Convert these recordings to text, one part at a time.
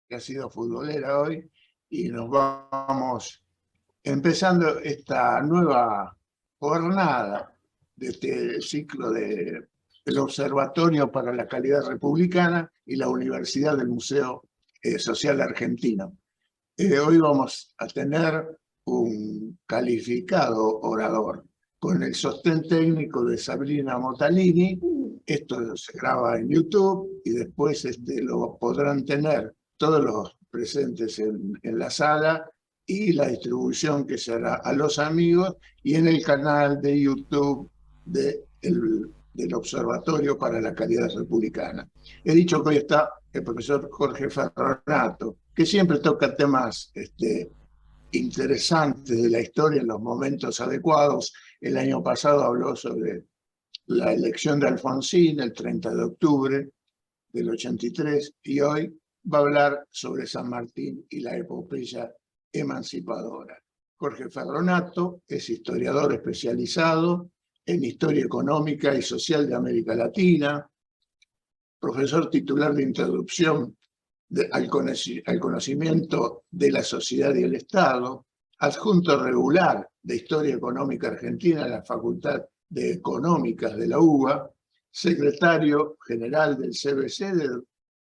que ha sido futbolera hoy, y nos vamos empezando esta nueva jornada de este ciclo del Observatorio para la Calidad Republicana y la Universidad del Museo Social Argentino. Hoy vamos a tener un calificado orador con el sostén técnico de Sabrina Motalini. Esto se graba en YouTube y después lo podrán tener todos los presentes en la sala, y la distribución que se hará a los amigos y en el canal de YouTube del Observatorio para la Calidad Republicana. He dicho que hoy está el profesor Jorge Ferronato, que siempre toca temas interesantes de la historia en los momentos adecuados. El año pasado habló sobre la elección de Alfonsín, el 30 de octubre del 83, y hoy va a hablar sobre San Martín y la epopeya emancipadora. Jorge Ferronato es historiador especializado en historia económica y social de América Latina, profesor titular de introducción al conocimiento de la sociedad y el Estado, adjunto regular de Historia Económica Argentina en la Facultad de Económicas de la UBA, secretario general del CBC de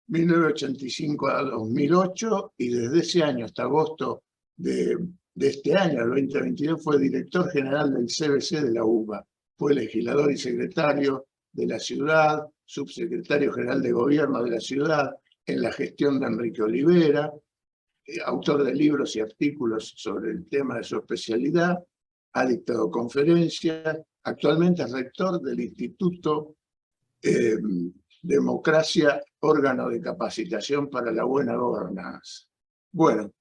1985 a 2008, y desde ese año hasta agosto de este año, el 2022, fue director general del CBC de la UBA. Fue legislador y secretario de la ciudad, subsecretario general de gobierno de la ciudad en la gestión de Enrique Olivera, autor de libros y artículos sobre el tema de su especialidad, ha dictado conferencias, actualmente es rector del Instituto Democracia, órgano de capacitación para la buena gobernanza. Bueno,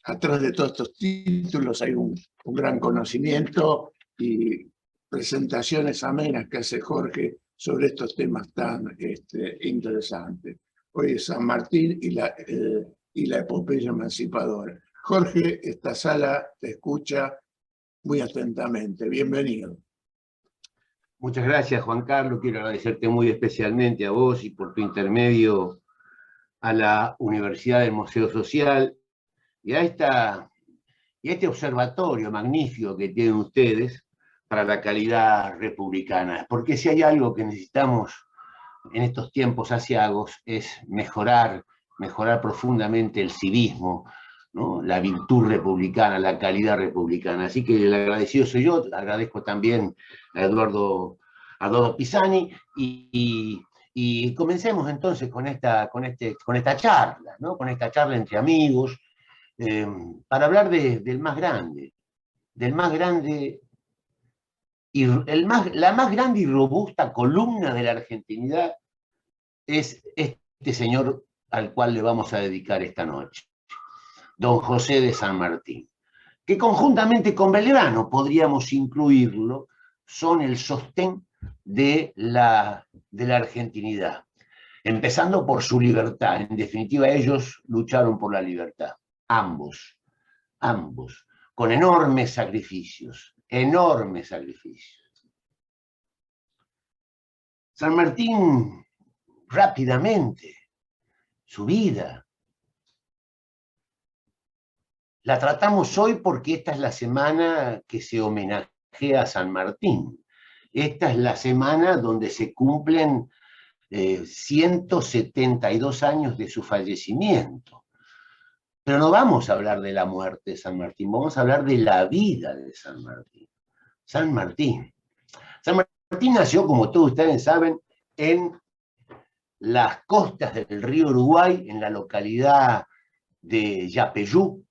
atrás de todos estos títulos hay un gran conocimiento y presentaciones amenas que hace Jorge sobre estos temas tan interesantes. Hoy es San Martín y la epopeya emancipadora. Jorge, esta sala te escucha muy atentamente. Bienvenido. Muchas gracias, Juan Carlos. Quiero agradecerte muy especialmente a vos y por tu intermedio a la Universidad del Museo Social y a este observatorio magnífico que tienen ustedes para la calidad republicana. Porque si hay algo que necesitamos en estos tiempos aciagos es mejorar profundamente el civismo, ¿no? La virtud republicana, la calidad republicana. Así que el agradecido soy yo, agradezco también a Eduardo Pisani y comencemos entonces con esta charla, ¿no? Con esta charla entre amigos, para hablar del más grande y la más grande y robusta columna de la argentinidad es este señor al cual le vamos a dedicar esta noche, don José de San Martín, que conjuntamente con Belgrano, podríamos incluirlo, son el sostén de la argentinidad, empezando por su libertad. En definitiva, ellos lucharon por la libertad, ambos, con enormes sacrificios. San Martín, rápidamente, su vida, la tratamos hoy porque esta es la semana que se homenajea a San Martín. Esta es la semana donde se cumplen 172 años de su fallecimiento. Pero no vamos a hablar de la muerte de San Martín, vamos a hablar de la vida de San Martín. San Martín nació, como todos ustedes saben, en las costas del río Uruguay, en la localidad de Yapeyú,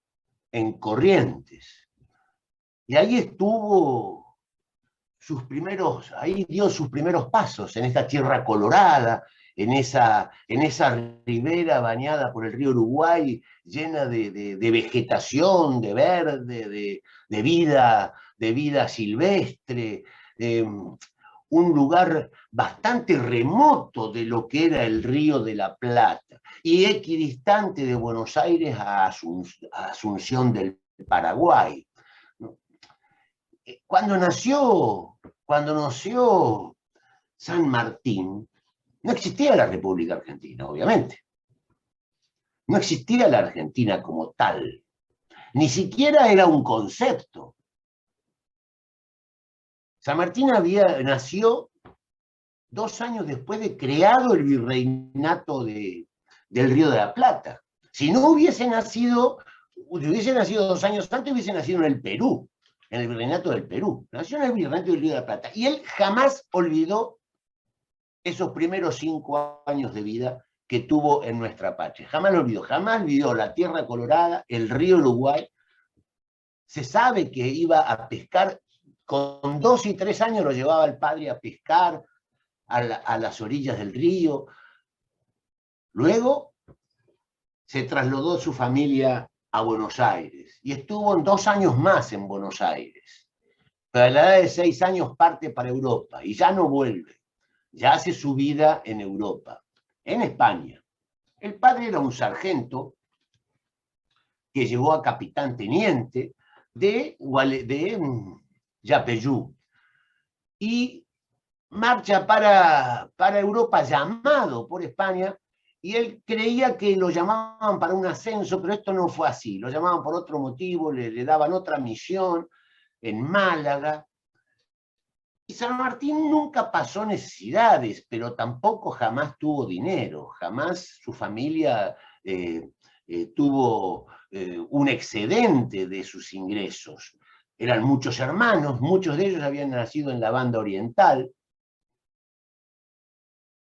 en Corrientes. Y ahí dio sus primeros pasos en esta tierra colorada, en esa ribera bañada por el río Uruguay, llena de vegetación, de verde, de vida silvestre, un lugar bastante remoto de lo que era el Río de la Plata y equidistante de Buenos Aires a Asunción del Paraguay. Cuando nació San Martín, no existía la República Argentina, obviamente. No existía la Argentina como tal. Ni siquiera era un concepto. San Martín nació 2 años después de creado el virreinato del Río de la Plata. Si no hubiese nacido 2 años antes, hubiese nacido en el Perú, en el virreinato del Perú. Nació en el virreinato del Río de la Plata. Y él jamás olvidó esos primeros 5 años de vida que tuvo en nuestra patria. Jamás lo olvidó. Jamás olvidó la tierra colorada, el río Uruguay. Se sabe que iba a pescar. Con 2 y 3 años lo llevaba el padre a pescar a las orillas del río. Luego se trasladó su familia a Buenos Aires y estuvo 2 años más en Buenos Aires. Pero a la edad de 6 años parte para Europa y ya no vuelve. Ya hace su vida en Europa, en España. El padre era un sargento que llegó a capitán teniente de Yapeyú y marcha para Europa llamado por España, y él creía que lo llamaban para un ascenso, pero esto no fue así. Lo llamaban por otro motivo, le daban otra misión en Málaga. Y San Martín nunca pasó necesidades, pero tampoco jamás tuvo dinero. Jamás su familia tuvo un excedente de sus ingresos. Eran muchos hermanos, muchos de ellos habían nacido en la banda oriental.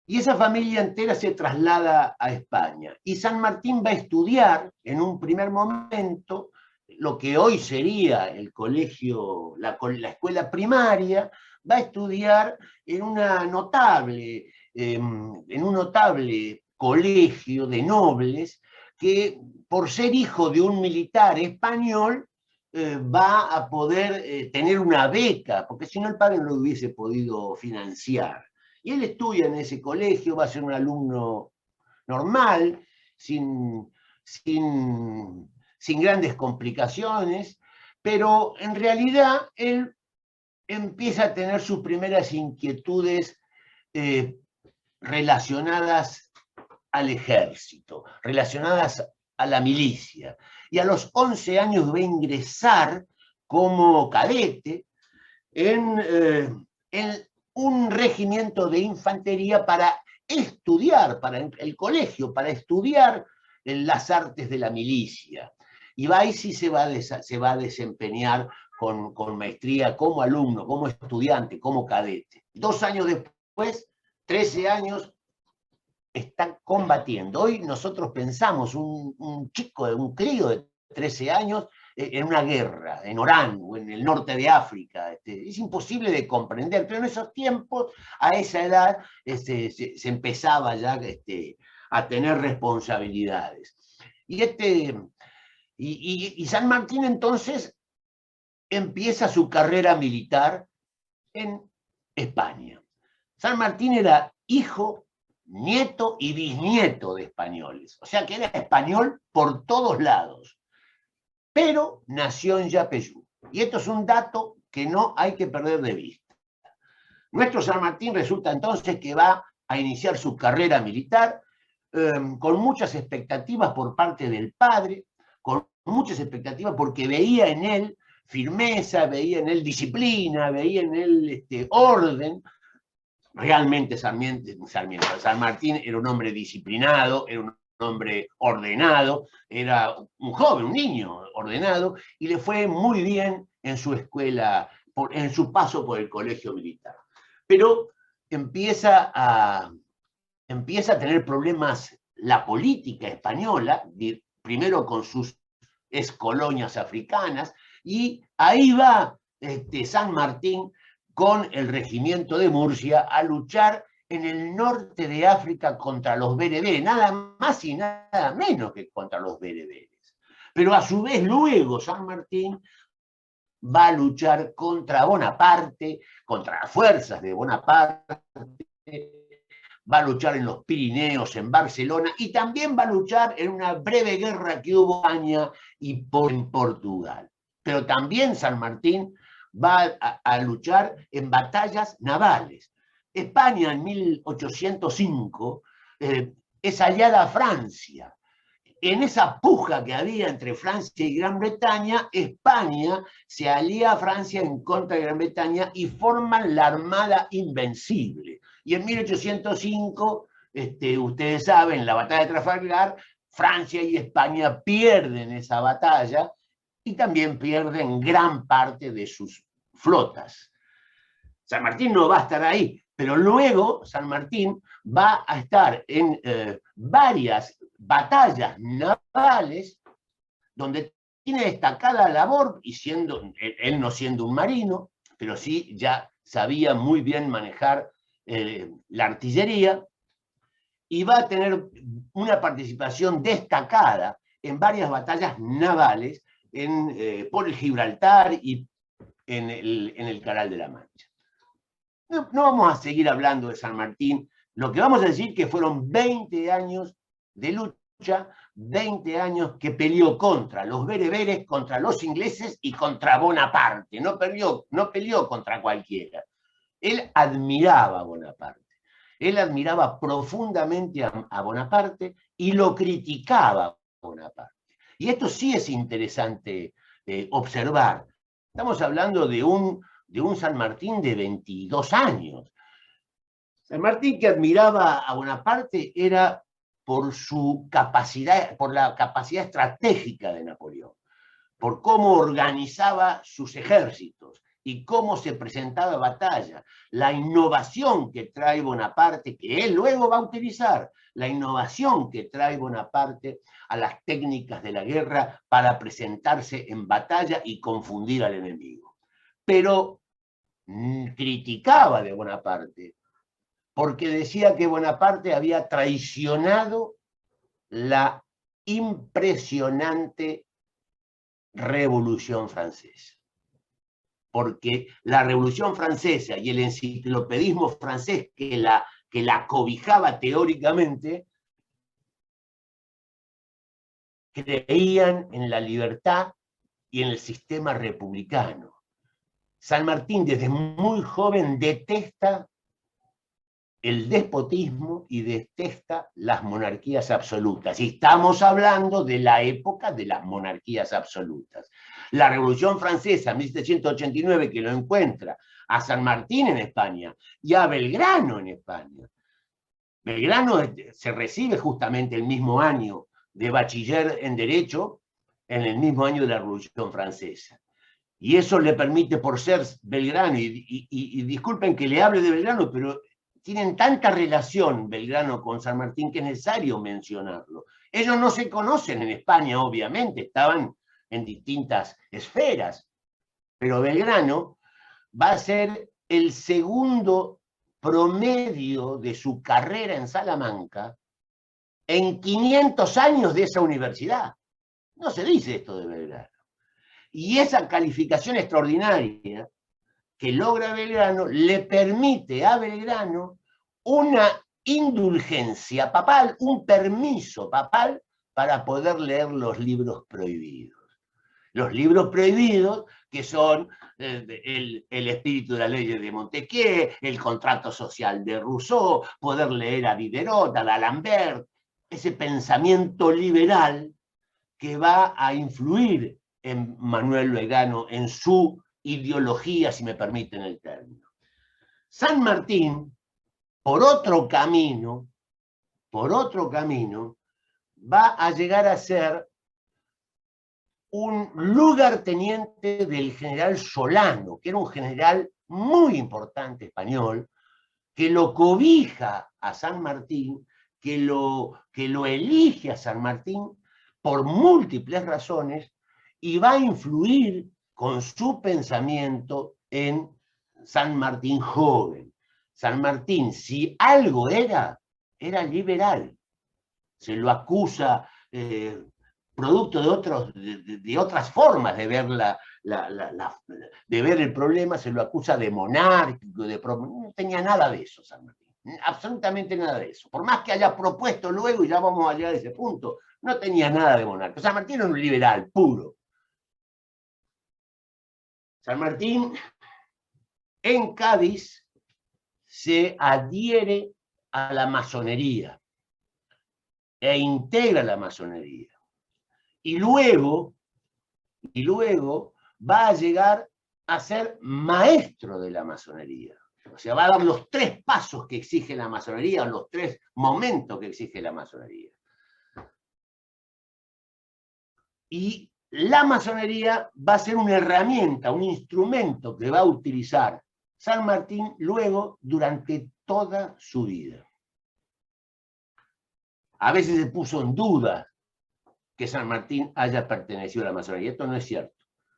Y esa familia entera se traslada a España. Y San Martín va a estudiar en un primer momento lo que hoy sería el colegio, la escuela primaria, va a estudiar en un notable colegio de nobles que, por ser hijo de un militar español, va a poder tener una beca, porque si no el padre no lo hubiese podido financiar. Y él estudia en ese colegio, va a ser un alumno normal, sin grandes complicaciones, pero en realidad él empieza a tener sus primeras inquietudes relacionadas al ejército, relacionadas a la milicia. Y a los 11 años va a ingresar como cadete en un regimiento de infantería para estudiar, para el colegio, para estudiar las artes de la milicia. Y ahí sí se va a desempeñar con maestría como alumno, como estudiante, como cadete. 2 años después, 13 años, está combatiendo. Hoy nosotros pensamos un chico, un crío de 13 años, en una guerra, en Orán o en el norte de África. Es imposible de comprender, pero en esos tiempos, a esa edad, se empezaba ya a tener responsabilidades. Y San Martín entonces empieza su carrera militar en España. San Martín era hijo, nieto y bisnieto de españoles, o sea que era español por todos lados, pero nació en Yapeyú. Y esto es un dato que no hay que perder de vista. Nuestro San Martín resulta entonces que va a iniciar su carrera militar con muchas expectativas por parte del padre, con muchas expectativas porque veía en él firmeza, veía en él disciplina, veía en él orden. Realmente San Martín era un hombre disciplinado, era un hombre ordenado, era un joven, un niño ordenado, y le fue muy bien en su escuela, en su paso por el colegio militar. Pero empieza a tener problemas la política española, primero con sus excolonias africanas, y ahí va San Martín con el regimiento de Murcia a luchar en el norte de África contra los bereberes, nada más y nada menos que contra los bereberes. Pero a su vez luego San Martín va a luchar contra Bonaparte, contra las fuerzas de Bonaparte, va a luchar en los Pirineos, en Barcelona, y también va a luchar en una breve guerra que hubo en España y en Portugal. Pero también San Martín va a luchar en batallas navales. España en 1805 es aliada a Francia. en esa puja que había entre Francia y Gran Bretaña, España se alía a Francia en contra de Gran Bretaña y forman la Armada Invencible. Y en 1805, ustedes saben, la batalla de Trafalgar, Francia y España pierden esa batalla y también pierden gran parte de sus flotas. San Martín no va a estar ahí, pero luego San Martín va a estar en varias batallas navales donde tiene destacada labor, y él no siendo un marino, pero sí ya sabía muy bien manejar la artillería, y va a tener una participación destacada en varias batallas navales por el Gibraltar y en el Canal de la Mancha. No vamos a seguir hablando de San Martín, lo que vamos a decir que fueron 20 años de lucha, 20 años que peleó contra los bereberes, contra los ingleses y contra Bonaparte, no peleó contra cualquiera. Él admiraba a Bonaparte, él admiraba profundamente a Bonaparte y lo criticaba a Bonaparte. Y esto sí es interesante observar. Estamos hablando de un San Martín de 22 años. San Martín, que admiraba a Bonaparte, era por la capacidad estratégica de Napoleón, por cómo organizaba sus ejércitos y cómo se presentaba a batalla, la innovación que trae Bonaparte, que él luego va a utilizar, la innovación que trae Bonaparte a las técnicas de la guerra para presentarse en batalla y confundir al enemigo. Pero criticaba de Bonaparte, porque decía que Bonaparte había traicionado la impresionante Revolución Francesa. Porque la Revolución Francesa y el enciclopedismo francés que la cobijaba teóricamente, creían en la libertad y en el sistema republicano. San Martín desde muy joven detesta el despotismo y detesta las monarquías absolutas. Y estamos hablando de la época de las monarquías absolutas. La Revolución Francesa, 1789, que lo encuentra a San Martín en España y a Belgrano en España. Belgrano se recibe justamente el mismo año de bachiller en Derecho, en el mismo año de la Revolución Francesa. Y eso le permite, por ser Belgrano, y disculpen que le hable de Belgrano, pero tienen tanta relación Belgrano con San Martín que es necesario mencionarlo. Ellos no se conocen en España, obviamente, estaban en distintas esferas, pero Belgrano va a ser el segundo promedio de su carrera en Salamanca en 500 años de esa universidad. No se dice esto de Belgrano. Y esa calificación extraordinaria que logra Belgrano le permite a Belgrano una indulgencia papal, un permiso papal para poder leer los libros prohibidos. Los libros prohibidos que son el espíritu de la ley de Montesquieu, el contrato social de Rousseau, poder leer a Diderot, a D'Alembert, ese pensamiento liberal que va a influir en Manuel Belgrano, en su ideología, si me permiten el término. San Martín, por otro camino, va a llegar a ser un lugarteniente del general Solano, que era un general muy importante español, que lo cobija a San Martín, que lo elige a San Martín por múltiples razones, y va a influir con su pensamiento en San Martín joven. San Martín, si algo era liberal. Se lo acusa, producto de otras formas de ver, de ver el problema, se lo acusa de monárquico, no tenía nada de eso San Martín, absolutamente nada de eso. Por más que haya propuesto luego, y ya vamos a llegar a ese punto, no tenía nada de monárquico. San Martín era un liberal puro. San Martín, en Cádiz, se adhiere a la masonería. e integra la masonería. Y luego va a llegar a ser maestro de la masonería. O sea, va a dar los 3 pasos que exige la masonería, los 3 momentos que exige la masonería. Y la masonería va a ser una herramienta, un instrumento que va a utilizar San Martín luego durante toda su vida. A veces se puso en duda que San Martín haya pertenecido a la masonería. Esto no es cierto.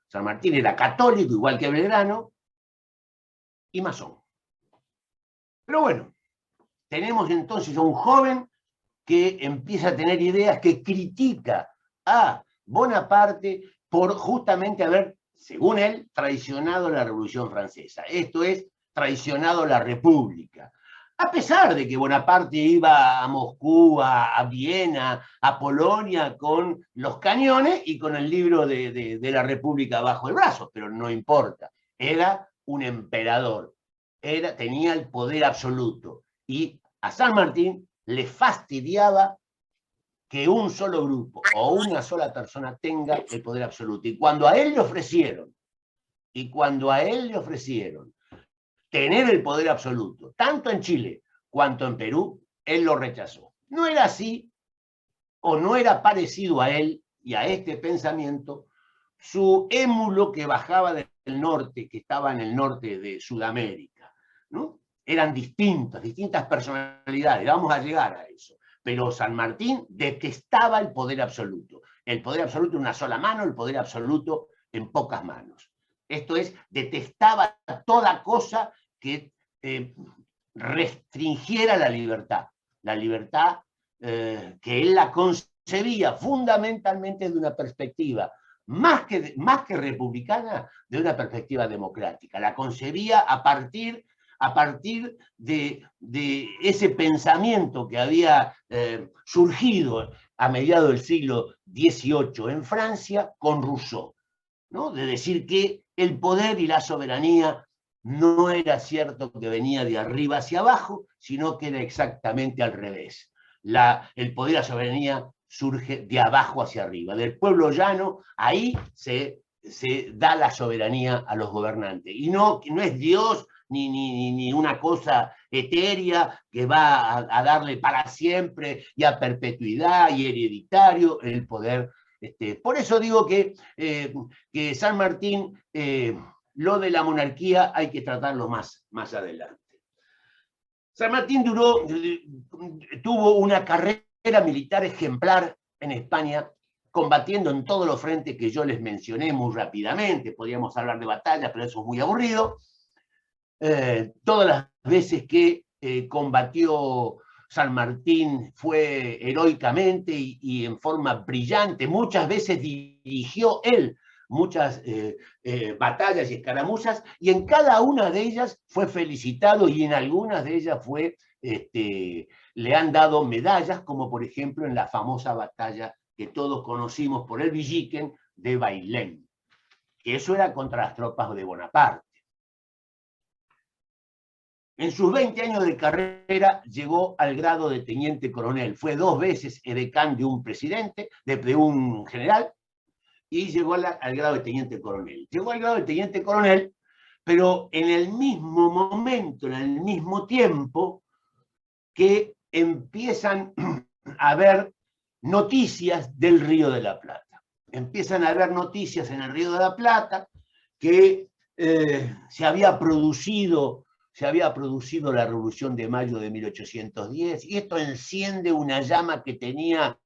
San Martín era católico, igual que Belgrano, y masón. Pero bueno, tenemos entonces a un joven que empieza a tener ideas, que critica a Bonaparte por justamente haber, según él, traicionado la Revolución Francesa. Esto es, traicionado la República. A pesar de que Bonaparte iba a Moscú, a Viena, a Polonia con los cañones y con el libro de la República bajo el brazo, pero no importa. Era un emperador, tenía el poder absoluto. Y a San Martín le fastidiaba que un solo grupo o una sola persona tenga el poder absoluto. Y cuando a él le ofrecieron tener el poder absoluto, tanto en Chile cuanto en Perú, él lo rechazó. No era así, o no era parecido a él y a este pensamiento, su émulo que bajaba del norte, que estaba en el norte de Sudamérica, ¿no? Eran distintas personalidades, vamos a llegar a eso. Pero San Martín detestaba el poder absoluto en una sola mano, el poder absoluto en pocas manos. Esto es, detestaba toda cosa que restringiera la libertad que él la concebía fundamentalmente de una perspectiva más que republicana, de una perspectiva democrática. La concebía a partir de ese pensamiento que había surgido a mediados del siglo XVIII en Francia con Rousseau, ¿no? De decir que el poder y la soberanía no era cierto que venía de arriba hacia abajo, sino que era exactamente al revés. El poder y la soberanía surge de abajo hacia arriba, del pueblo llano, ahí se da la soberanía a los gobernantes. Y no es Dios ni una cosa etérea que va a darle para siempre y a perpetuidad y hereditario el poder. Por eso digo que San Martín, lo de la monarquía hay que tratarlo más adelante. San Martín tuvo una carrera militar ejemplar en España, combatiendo en todos los frentes que yo les mencioné muy rápidamente. Podríamos hablar de batallas, pero eso es muy aburrido. Todas las veces que combatió San Martín fue heroicamente y en forma brillante. Muchas veces dirigió él muchas batallas y escaramuzas, y en cada una de ellas fue felicitado, y en algunas de ellas le han dado medallas, como por ejemplo en la famosa batalla que todos conocimos por el Villiquen de Bailén, que eso era contra las tropas de Bonaparte. En sus 20 años de carrera llegó al grado de teniente coronel. Fue 2 veces edecán de un presidente, de un general, y llegó al grado de teniente coronel. Llegó al grado de teniente coronel, pero en el mismo momento, en el mismo tiempo, que empiezan a haber noticias del Río de la Plata. Empiezan a haber noticias en el Río de la Plata que se había producido la Revolución de Mayo de 1810, y esto enciende una llama que tenía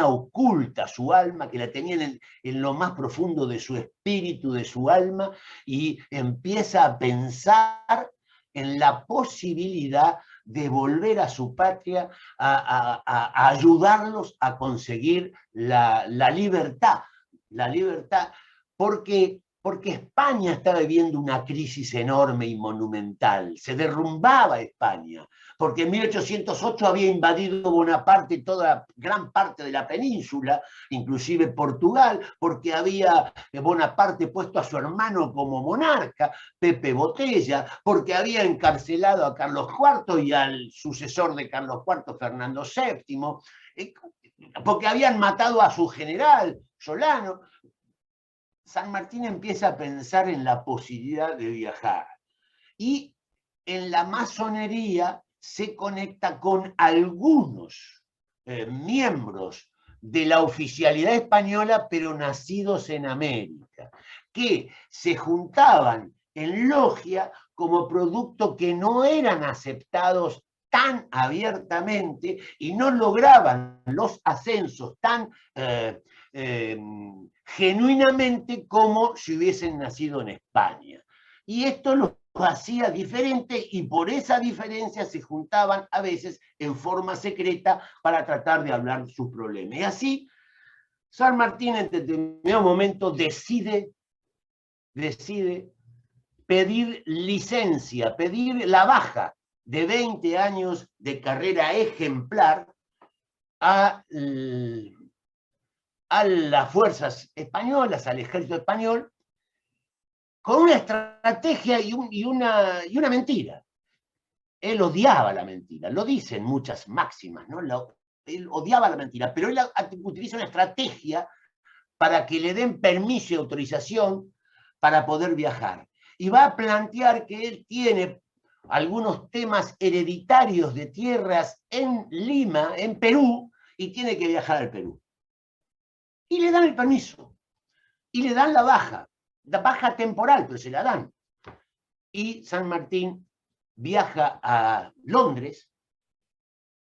oculta su alma, que la tenía en lo más profundo de su espíritu, de su alma, y empieza a pensar en la posibilidad de volver a su patria, a ayudarlos a conseguir la libertad, porque porque España estaba viviendo una crisis enorme y monumental. Se derrumbaba España, porque en 1808 había invadido Bonaparte toda gran parte de la península, inclusive Portugal, porque había Bonaparte puesto a su hermano como monarca, Pepe Botella, porque había encarcelado a Carlos IV y al sucesor de Carlos IV, Fernando VII, porque habían matado a su general, Solano. San Martín empieza a pensar en la posibilidad de viajar y en la masonería se conecta con algunos miembros de la oficialidad española, pero nacidos en América, que se juntaban en logia como producto que no eran aceptados tan abiertamente y no lograban los ascensos tan genuinamente como si hubiesen nacido en España. Y esto los hacía diferente y por esa diferencia se juntaban a veces en forma secreta para tratar de hablar sus problemas. Y así San Martín en determinado momento decide pedir licencia, pedir la baja de 20 años de carrera ejemplar a las fuerzas españolas, al ejército español, con una estrategia y una mentira. Él odiaba la mentira, lo dicen muchas máximas, ¿no? Él odiaba la mentira, pero él utiliza una estrategia para que le den permiso y autorización para poder viajar. Y va a plantear que él tiene algunos temas hereditarios de tierras en Lima, en Perú, y tiene que viajar al Perú. Y le dan el permiso, y le dan la baja temporal, pero se la dan. Y San Martín viaja a Londres.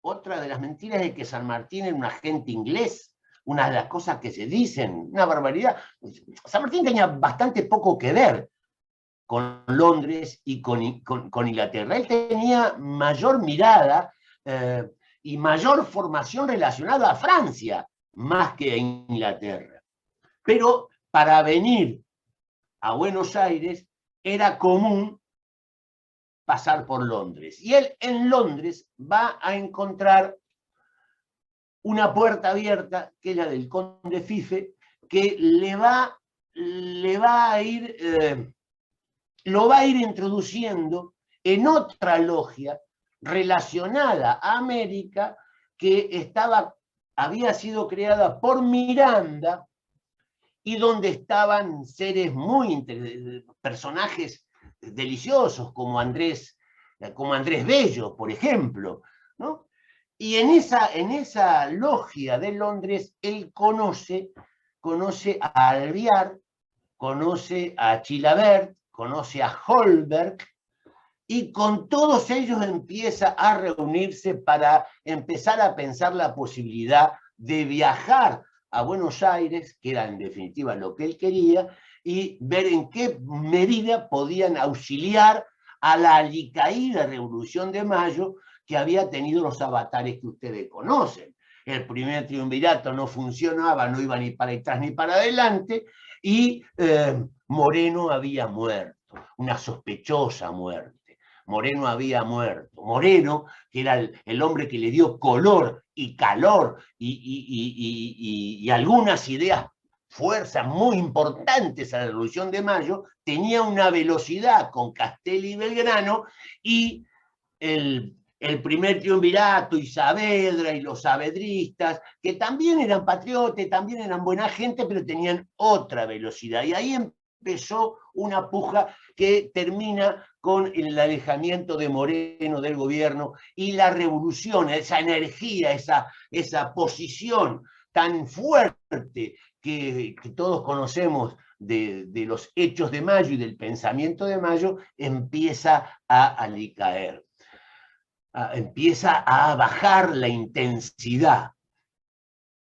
Otra de las mentiras es que San Martín era un agente inglés, una de las cosas que se dicen, una barbaridad. San Martín tenía bastante poco que ver con Londres y con Inglaterra. Él tenía mayor mirada y mayor formación relacionada a Francia, más que a Inglaterra. Pero para venir a Buenos Aires era común pasar por Londres. Y él en Londres va a encontrar una puerta abierta, que es la del conde Fife, que lo va a ir introduciendo en otra logia relacionada a América que había sido creada por Miranda y donde estaban seres personajes deliciosos como Andrés Bello, por ejemplo, ¿no? Y en esa logia de Londres él conoce a Alvear, conoce a Chilavert, conoce a Holberg, y con todos ellos empieza a reunirse para empezar a pensar la posibilidad de viajar a Buenos Aires, que era en definitiva lo que él quería, y ver en qué medida podían auxiliar a la alicaída Revolución de Mayo que había tenido los avatares que ustedes conocen. El primer triunvirato no funcionaba, no iba ni para atrás ni para adelante, y Moreno había muerto, una sospechosa muerte. Moreno había muerto. Moreno, que era el hombre que le dio color y calor y algunas ideas, fuerzas muy importantes a la Revolución de Mayo, tenía una velocidad con Castelli y Belgrano, y el primer triunvirato y Saavedra y los saavedristas, que también eran patriotas, también eran buena gente, pero tenían otra velocidad. Y ahí empezó una puja que termina con el alejamiento de Moreno del gobierno y la revolución, esa energía, esa posición tan fuerte que todos conocemos de los hechos de Mayo y del pensamiento de Mayo, empieza a alicaer. Empieza a bajar la intensidad,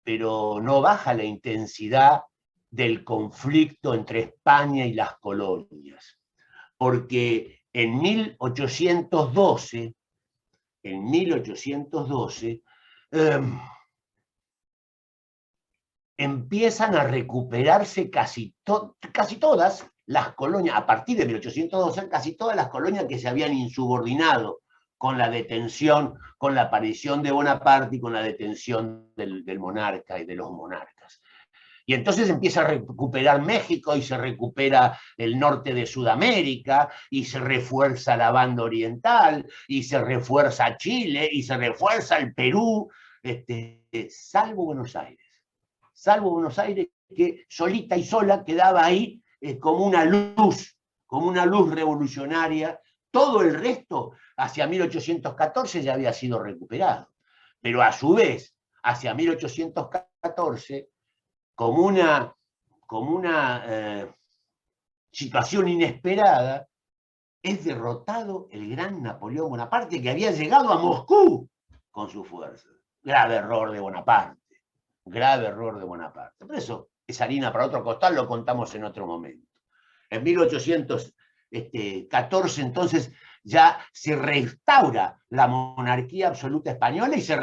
pero no baja la intensidad del conflicto entre España y las colonias, porque en 1812, empiezan a recuperarse casi todas las colonias, a partir de 1812, casi todas las colonias que se habían insubordinado con la detención, con la aparición de Bonaparte y con la detención del monarca y de los monarcas. Y entonces empieza a recuperar México y se recupera el norte de Sudamérica y se refuerza la banda oriental y se refuerza Chile y se refuerza el Perú, salvo Buenos Aires. Salvo Buenos Aires, que solita y sola quedaba ahí como una luz revolucionaria. Todo el resto, hacia 1814, ya había sido recuperado. Pero a su vez, hacia 1814, como una situación inesperada, es derrotado el gran Napoleón Bonaparte, que había llegado a Moscú con sus fuerzas. Grave error de Bonaparte. Grave error de Bonaparte. Por eso es harina para otro costal, lo contamos en otro momento. En 1814, entonces, ya se restaura la monarquía absoluta española y se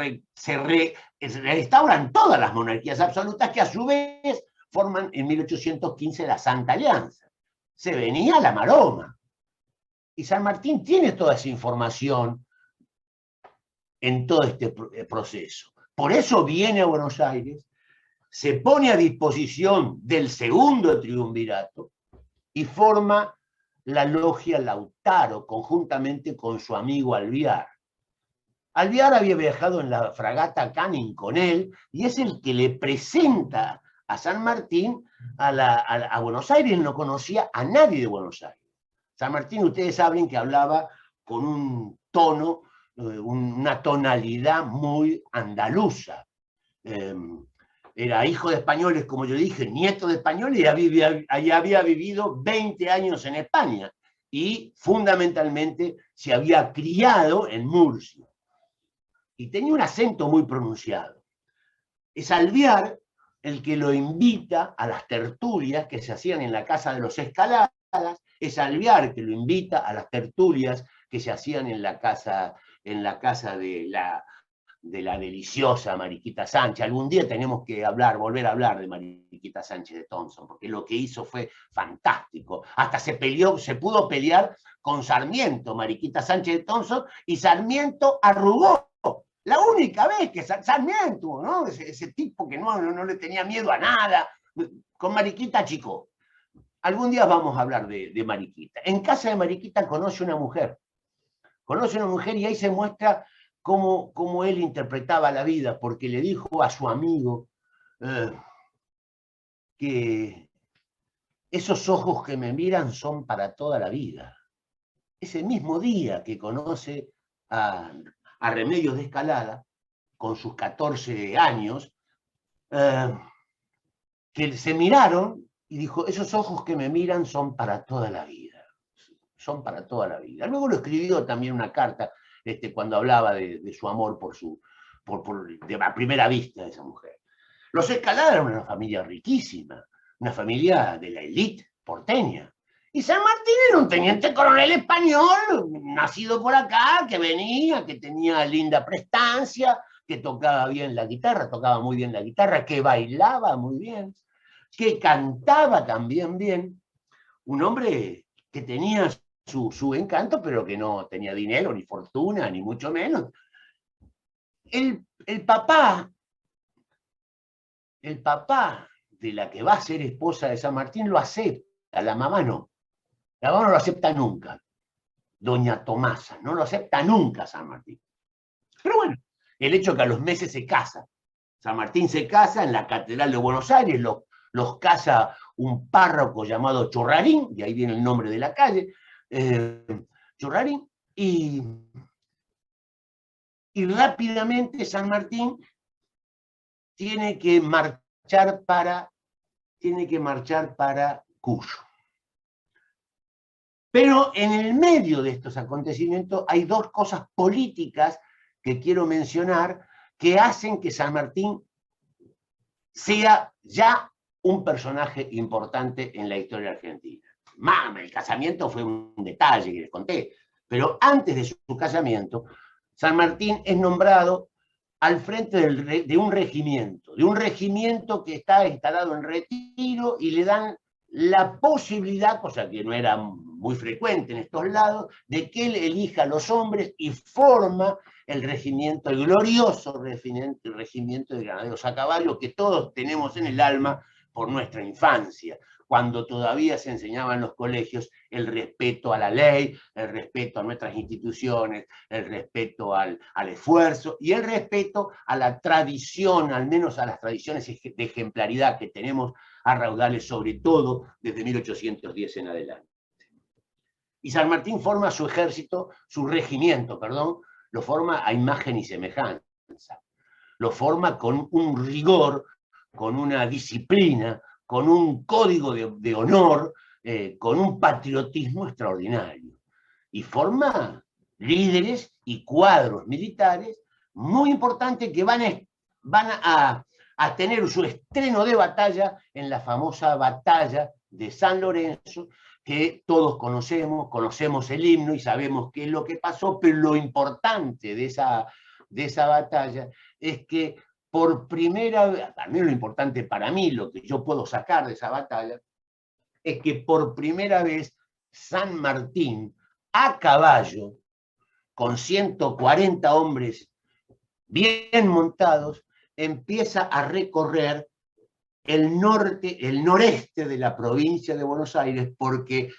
restauran todas las monarquías absolutas, que a su vez forman en 1815 la Santa Alianza. Se venía la maroma. Y San Martín tiene toda esa información en todo este proceso. Por eso viene a Buenos Aires, se pone a disposición del segundo triunvirato y forma la logia Lautaro conjuntamente con su amigo Alvear. Alvear había viajado en la fragata Canning con él y es el que le presenta a San Martín a Buenos Aires. No conocía a nadie de Buenos Aires. San Martín, ustedes saben que hablaba con un tono, una tonalidad muy andaluza. Era hijo de españoles, como yo dije, nieto de españoles, y había vivido 20 años en España. Y fundamentalmente se había criado en Murcia. Y tenía un acento muy pronunciado. Es Alvear el que lo invita a las tertulias que se hacían en la casa de los Escaladas. Es Alvear que lo invita a las tertulias que se hacían en la casa de la deliciosa Mariquita Sánchez. Algún día tenemos que volver a hablar de Mariquita Sánchez de Thompson, porque lo que hizo fue fantástico. Hasta se pudo pelear con Sarmiento, Mariquita Sánchez de Thompson, y Sarmiento arrugó. La única vez que Sarmiento, ¿no? Ese tipo que no le tenía miedo a nada, con Mariquita achicó. Algún día vamos a hablar de Mariquita. En casa de Mariquita conoce una mujer y ahí se muestra cómo él interpretaba la vida, porque le dijo a su amigo que esos ojos que me miran son para toda la vida. Ese mismo día que conoce a Remedios de Escalada, con sus 14 años, que se miraron y dijo, esos ojos que me miran son para toda la vida. Son para toda la vida. Luego lo escribió también una carta cuando hablaba de su amor de a primera vista de esa mujer. Los Escalada eran una familia riquísima, una familia de la élite porteña. Y San Martín era un teniente coronel español, nacido por acá, que venía, que tenía linda prestancia, que tocaba bien la guitarra, tocaba muy bien la guitarra, que bailaba muy bien, que cantaba también bien. Un hombre que tenía su encanto, pero que no tenía dinero, ni fortuna, ni mucho menos. El papá de la que va a ser esposa de San Martín lo acepta, la mamá no. La mamá no lo acepta nunca. Doña Tomasa, no lo acepta nunca San Martín. Pero bueno, el hecho que a los meses se casa. San Martín se casa en la Catedral de Buenos Aires, los casa un párroco llamado Churrarín, de ahí viene el nombre de la calle, Churrarín, y rápidamente San Martín tiene que marchar para Cuyo. Pero en el medio de estos acontecimientos hay dos cosas políticas que quiero mencionar que hacen que San Martín sea ya un personaje importante en la historia argentina. El casamiento fue un detalle que les conté, pero antes de su casamiento, San Martín es nombrado al frente de un regimiento que está instalado en retiro y le dan la posibilidad, cosa que no era muy frecuente en estos lados, de que él elija a los hombres y forma el regimiento, el glorioso regimiento de granaderos a caballo que todos tenemos en el alma por nuestra infancia, cuando todavía se enseñaba en los colegios el respeto a la ley, el respeto a nuestras instituciones, el respeto al esfuerzo y el respeto a la tradición, al menos a las tradiciones de ejemplaridad que tenemos a raudales, sobre todo desde 1810 en adelante. Y San Martín forma su ejército, su regimiento, perdón, lo forma a imagen y semejanza. Lo forma con un rigor, con una disciplina, con un código de honor, con un patriotismo extraordinario. Y forma líderes y cuadros militares muy importantes que van a tener su estreno de batalla en la famosa batalla de San Lorenzo, que todos conocemos el himno y sabemos qué es lo que pasó, pero lo importante de esa batalla es que por primera vez, al menos lo importante para mí, lo que yo puedo sacar de esa batalla, es que por primera vez San Martín, a caballo, con 140 hombres bien montados, empieza a recorrer el noreste de la provincia de Buenos Aires, porque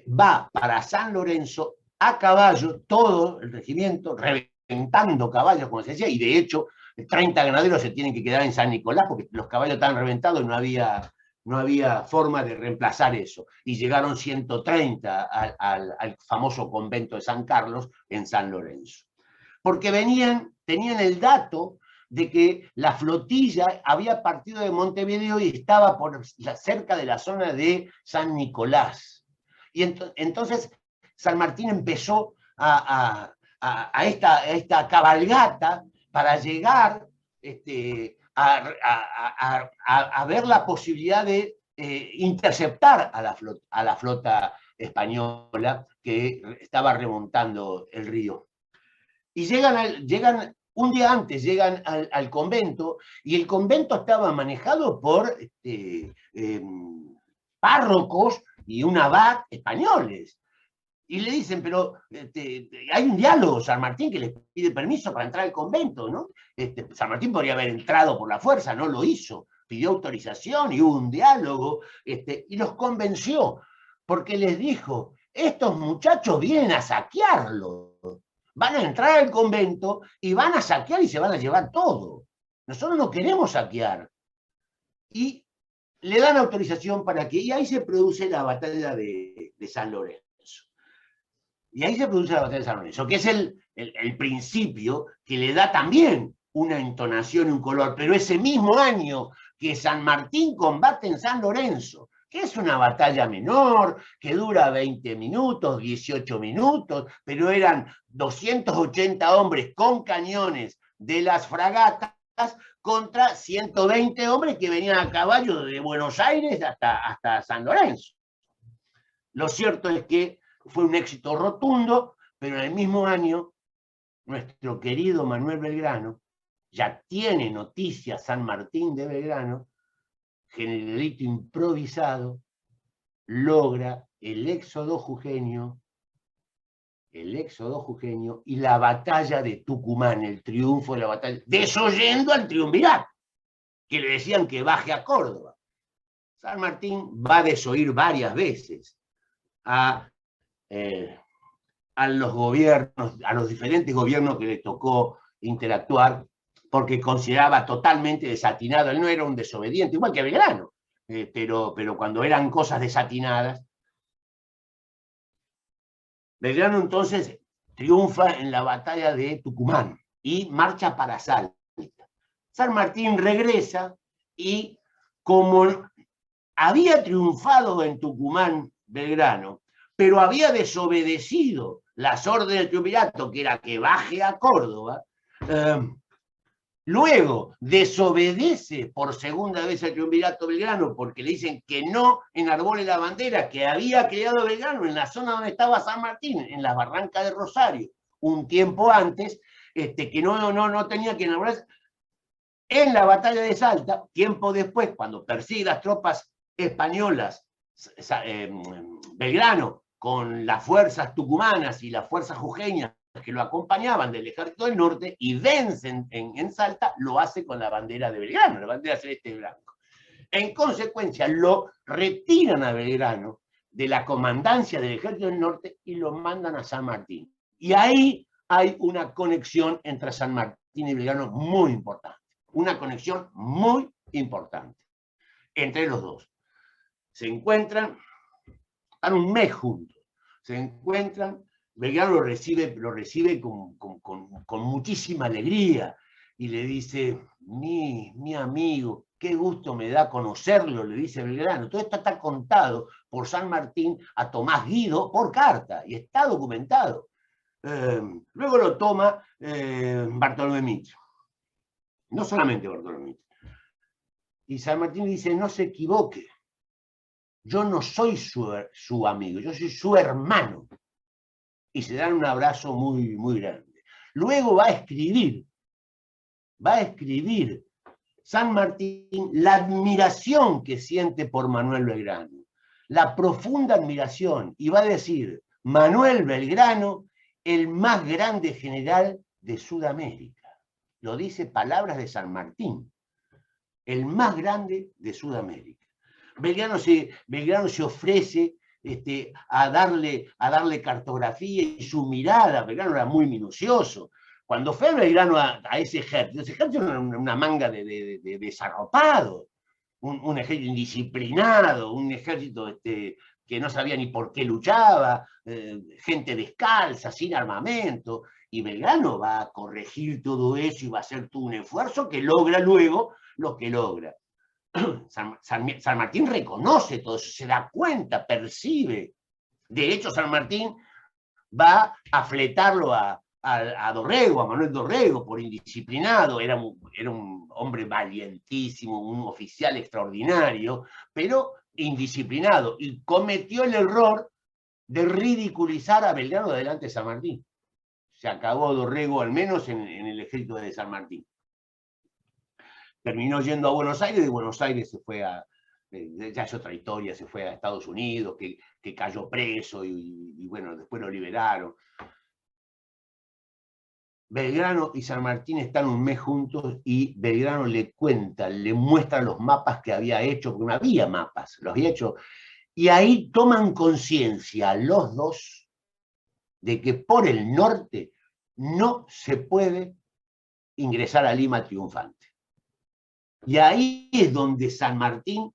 va para San Lorenzo a caballo, todo el regimiento, reventando caballos, como se decía, y de hecho 30 ganaderos se tienen que quedar en San Nicolás porque los caballos estaban reventados y no había forma de reemplazar eso. Y llegaron 130 al famoso convento de San Carlos en San Lorenzo. Porque tenían el dato de que la flotilla había partido de Montevideo y estaba cerca de la zona de San Nicolás. Y entonces San Martín empezó a esta cabalgata para llegar a ver la posibilidad de interceptar a la flota española que estaba remontando el río. Y llegan un día antes, llegan al convento, y el convento estaba manejado por párrocos y un abad españoles. Y le dicen, pero hay un diálogo, San Martín, que les pide permiso para entrar al convento, ¿no? San Martín podría haber entrado por la fuerza, no lo hizo, pidió autorización y hubo un diálogo, y los convenció, porque les dijo, estos muchachos vienen a saquearlo, van a entrar al convento y van a saquear y se van a llevar todo. Nosotros no queremos saquear. Y le dan autorización para que, y ahí se produce la batalla de San Lorenzo. Y ahí se produce la batalla de San Lorenzo, que es el principio que le da también una entonación y un color, pero ese mismo año que San Martín combate en San Lorenzo, que es una batalla menor, que dura 20 minutos, 18 minutos, pero eran 280 hombres con cañones de las fragatas contra 120 hombres que venían a caballo de Buenos Aires hasta San Lorenzo. Lo cierto es que fue un éxito rotundo, pero en el mismo año nuestro querido Manuel Belgrano ya tiene noticia San Martín de Belgrano, generalito improvisado, logra el éxodo jujeño y la batalla de Tucumán, el triunfo de la batalla, desoyendo al triunvirato, que le decían que baje a Córdoba. San Martín va a desoír varias veces a los gobiernos, a los diferentes gobiernos que le tocó interactuar, porque consideraba totalmente desatinado. Él no era un desobediente, igual que Belgrano, pero cuando eran cosas desatinadas. Belgrano entonces triunfa en la batalla de Tucumán y marcha para Salta. San Martín regresa y, como había triunfado en Tucumán Belgrano, pero había desobedecido las órdenes del triunvirato, que era que baje a Córdoba, luego desobedece por segunda vez al triunvirato Belgrano porque le dicen que no enarbole la bandera que había creado Belgrano en la zona donde estaba San Martín, en las barrancas de Rosario, un tiempo antes. que no tenía que enamorarse. En la batalla de Salta, tiempo después, cuando persigue las tropas españolas, Belgrano, con las fuerzas tucumanas y las fuerzas jujeñas que lo acompañaban del Ejército del Norte y vencen en Salta, lo hace con la bandera de Belgrano, la bandera celeste y blanco. En consecuencia, lo retiran a Belgrano de la comandancia del Ejército del Norte y lo mandan a San Martín. Y ahí hay una conexión entre San Martín y Belgrano muy importante. Una conexión muy importante entre los dos. Se encuentran, están un mes juntos, se encuentran, Belgrano lo recibe con muchísima alegría y le dice, mi amigo, qué gusto me da conocerlo, le dice Belgrano. Todo esto está contado por San Martín a Tomás Guido por carta y está documentado. Luego lo toma Bartolomé Mitre. No solamente Bartolomé Mitre. Y San Martín dice, no se equivoque, yo no soy su amigo, yo soy su hermano. Y se dan un abrazo muy, muy grande. Luego va a escribir San Martín la admiración que siente por Manuel Belgrano, la profunda admiración, y va a decir, Manuel Belgrano, el más grande general de Sudamérica. Lo dice palabras de San Martín, el más grande de Sudamérica. Belgrano se ofrece a darle cartografía y su mirada. Belgrano era muy minucioso. Cuando fue Belgrano a ese ejército era una manga de desarropado, un ejército indisciplinado, un ejército que no sabía ni por qué luchaba, gente descalza, sin armamento, y Belgrano va a corregir todo eso y va a hacer todo un esfuerzo que logra luego lo que logra. San Martín reconoce todo eso, se da cuenta, percibe. De hecho, San Martín va a fletarlo a Dorrego, a Manuel Dorrego, por indisciplinado. Era un hombre valientísimo, un oficial extraordinario, pero indisciplinado. Y cometió el error de ridiculizar a Belgrano delante de San Martín. Se acabó Dorrego, al menos en el ejército de San Martín. Terminó yendo a Buenos Aires, de Buenos Aires se fue ya es otra historia, se fue a Estados Unidos, que cayó preso y bueno, después lo liberaron. Belgrano y San Martín están un mes juntos y Belgrano le cuenta, le muestra los mapas que había hecho, porque no había mapas, los había hecho, y ahí toman conciencia los dos de que por el norte no se puede ingresar a Lima triunfante. Y ahí es donde San Martín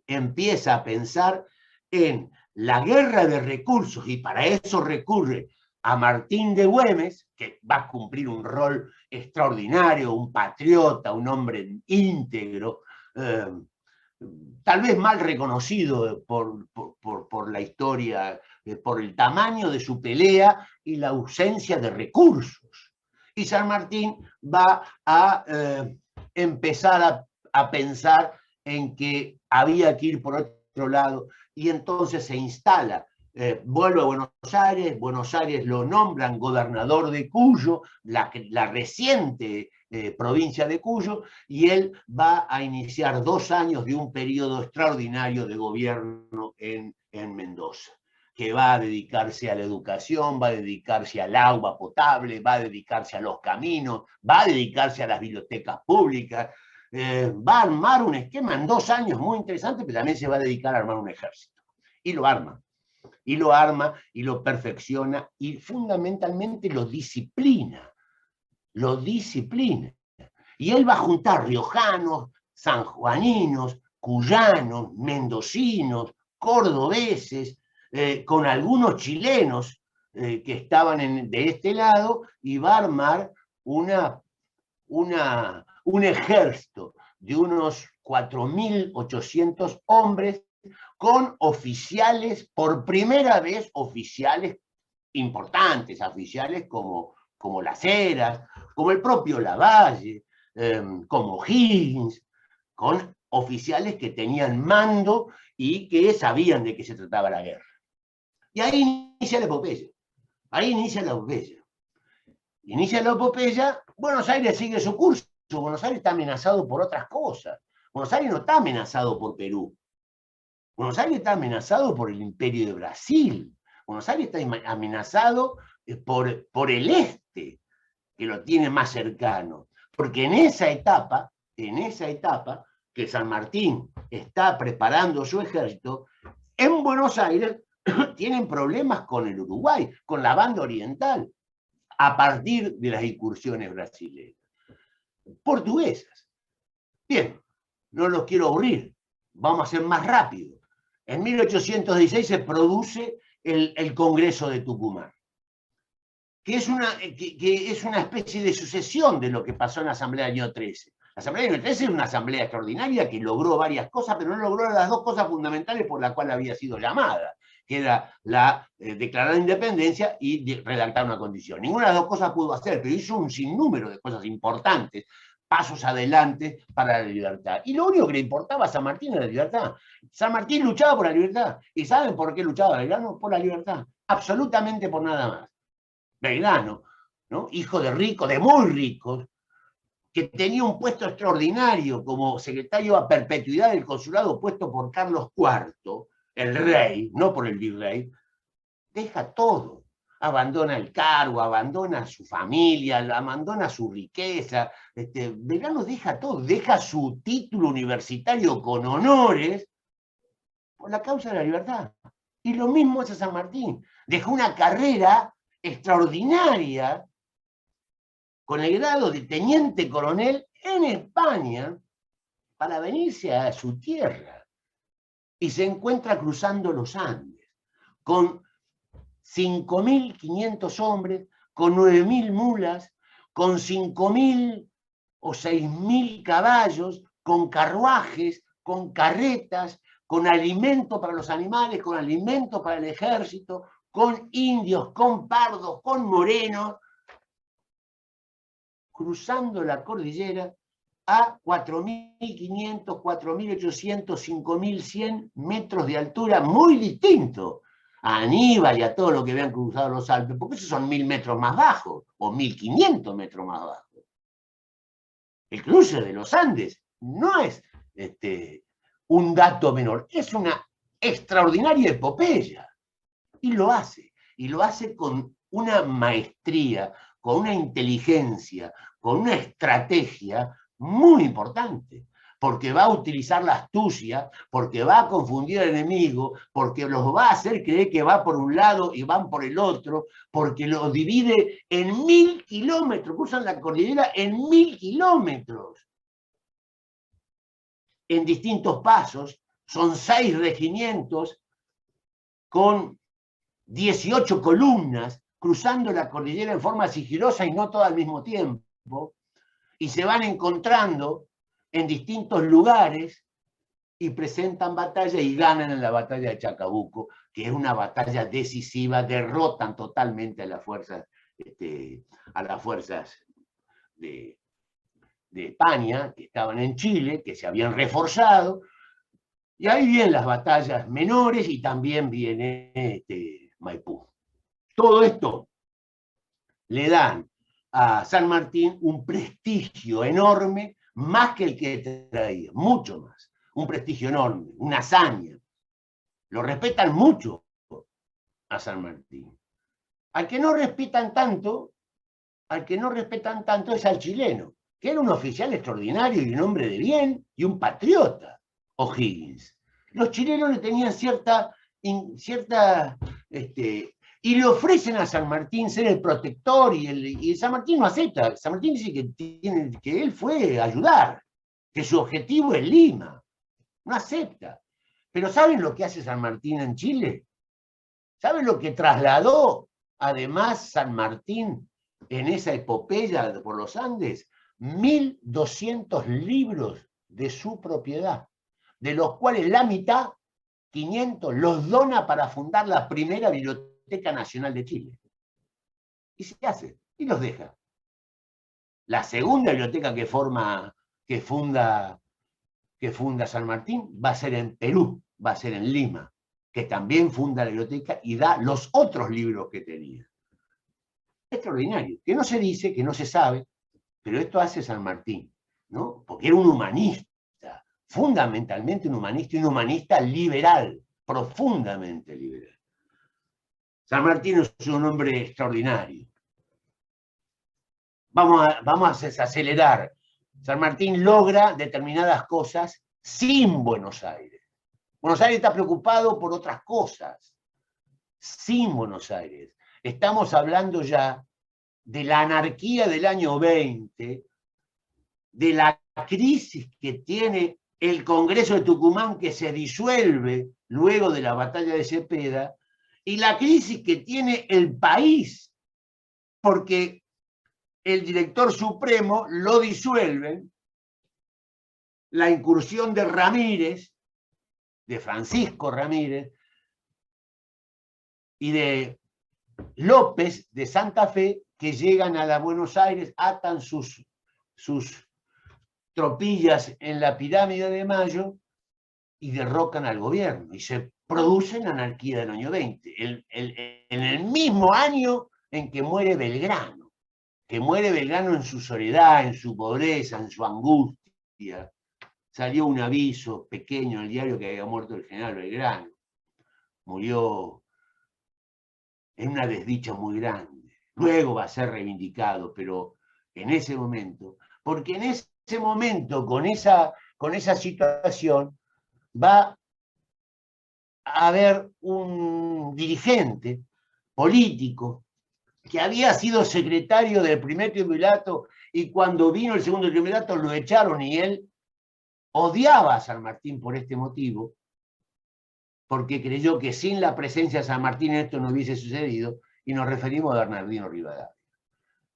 empieza a pensar en la guerra de recursos, y para eso recurre a Martín de Güemes, que va a cumplir un rol extraordinario, un patriota, un hombre íntegro, tal vez mal reconocido por la historia, por el tamaño de su pelea y la ausencia de recursos. Y San Martín va a empezar a pensar en que había que ir por otro lado, y entonces se instala, vuelve a Buenos Aires lo nombran gobernador de Cuyo, la reciente provincia de Cuyo, y él va a iniciar 2 años de un periodo extraordinario de gobierno en Mendoza, que va a dedicarse a la educación, va a dedicarse al agua potable, va a dedicarse a los caminos, va a dedicarse a las bibliotecas públicas, va a armar un esquema en 2 años muy interesante, pero también se va a dedicar a armar un ejército. Y lo arma, y lo perfecciona, y fundamentalmente lo disciplina. Y él va a juntar riojanos, sanjuaninos, cuyanos, mendocinos, cordobeses, con algunos chilenos que estaban de este lado, y va a armar un ejército de unos 4.800 hombres con oficiales, por primera vez oficiales importantes, oficiales como Las Heras, como el propio Lavalle, como Higgins, con oficiales que tenían mando y que sabían de qué se trataba la guerra. Y ahí inicia la epopeya. inicia la epopeya, Buenos Aires sigue su curso. Buenos Aires está amenazado por otras cosas. Buenos Aires no está amenazado por Perú. Buenos Aires está amenazado por el Imperio de Brasil. Buenos Aires está amenazado por el este, que lo tiene más cercano. Porque en esa etapa que San Martín está preparando su ejército, en Buenos Aires tienen problemas con el Uruguay, con la banda oriental, a partir de las incursiones brasileñas. Portuguesas. Bien, no los quiero aburrir, vamos a ser más rápido. En 1816 se produce el Congreso de Tucumán, que es una especie de sucesión de lo que pasó en la Asamblea del año 13. La Asamblea del año 13 es una asamblea extraordinaria que logró varias cosas, pero no logró las dos cosas fundamentales por las cuales había sido llamada, que era declarar la independencia y redactar una condición. Ninguna de las dos cosas pudo hacer, pero hizo un sinnúmero de cosas importantes, pasos adelante para la libertad. Y lo único que le importaba a San Martín era la libertad. San Martín luchaba por la libertad. ¿Y saben por qué luchaba Belgrano? Por la libertad. Absolutamente por nada más. Belgrano, ¿no? Hijo de ricos, de muy ricos, que tenía un puesto extraordinario como secretario a perpetuidad del consulado puesto por Carlos IV, el rey, no por el virrey, deja todo. Abandona el cargo, abandona su familia, abandona su riqueza. Belgrano deja todo, deja su título universitario con honores por la causa de la libertad. Y lo mismo hace San Martín. Dejó una carrera extraordinaria con el grado de teniente coronel en España para venirse a su tierra. Y se encuentra cruzando los Andes con 5.500 hombres, con 9.000 mulas, con 5.000 o 6.000 caballos, con carruajes, con carretas, con alimento para los animales, con alimento para el ejército, con indios, con pardos, con morenos, cruzando la cordillera a 4.500, 4.800, 5.100 metros de altura, muy distinto a Aníbal y a todo lo que habían cruzado los Alpes, porque esos son 1.000 metros más bajos, o 1.500 metros más bajos. El cruce de los Andes no es un dato menor, es una extraordinaria epopeya. Y lo hace con una maestría, con una inteligencia, con una estrategia muy importante, porque va a utilizar la astucia, porque va a confundir al enemigo, porque los va a hacer creer que va por un lado y van por el otro, porque los divide en 1.000 kilómetros, cruzan la cordillera en 1.000 kilómetros, en distintos pasos, son 6 regimientos con 18 columnas cruzando la cordillera en forma sigilosa y no todo al mismo tiempo, y se van encontrando en distintos lugares y presentan batalla y ganan en la batalla de Chacabuco, que es una batalla decisiva, derrotan totalmente a las fuerzas, de España, que estaban en Chile, que se habían reforzado, y ahí vienen las batallas menores y también viene Maipú. Todo esto le dan a San Martín un prestigio enorme, más que el que traía, mucho más. Un prestigio enorme, una hazaña. Lo respetan mucho a San Martín. Al que no respetan tanto es al chileno, que era un oficial extraordinario y un hombre de bien y un patriota, O'Higgins. Los chilenos le tenían cierta y le ofrecen a San Martín ser el protector y San Martín no acepta. San Martín dice que él fue a ayudar, que su objetivo es Lima. No acepta. Pero ¿saben lo que hace San Martín en Chile? ¿Saben lo que trasladó además San Martín en esa epopeya por los Andes? 1.200 libros de su propiedad, de los cuales la mitad, 500, los dona para fundar la primera Biblioteca Nacional de Chile. Y se hace, y los deja. La segunda biblioteca que funda San Martín va a ser en Perú, va a ser en Lima, que también funda la biblioteca y da los otros libros que tenía. extraordinario, que no se dice, que no se sabe, pero esto hace San Martín, ¿no? Porque era un humanista, fundamentalmente un humanista, y un humanista liberal, profundamente liberal. San Martín es un hombre extraordinario. Vamos a desacelerar. San Martín logra determinadas cosas sin Buenos Aires. Buenos Aires está preocupado por otras cosas, sin Buenos Aires. Estamos hablando ya de la anarquía del año 20, de la crisis que tiene el Congreso de Tucumán, que se disuelve luego de la batalla de Cepeda, y la crisis que tiene el país, porque el director supremo lo disuelven, la incursión de Ramírez, de Francisco Ramírez, y de López de Santa Fe, que llegan a la Buenos Aires, atan sus tropillas en la pirámide de Mayo y derrocan al gobierno. Y se produce la anarquía del año 20, en el mismo año en que muere Belgrano, en su soledad, en su pobreza, en su angustia. Salió un aviso pequeño en el diario que había muerto el general Belgrano. Murió en una desdicha muy grande. Luego va a ser reivindicado, pero en ese momento, porque en ese momento, con esa situación, va a haber un dirigente político que había sido secretario del primer triunvirato y cuando vino el segundo triunvirato lo echaron y él odiaba a San Martín por este motivo, porque creyó que sin la presencia de San Martín esto no hubiese sucedido, y nos referimos a Bernardino Rivadavia.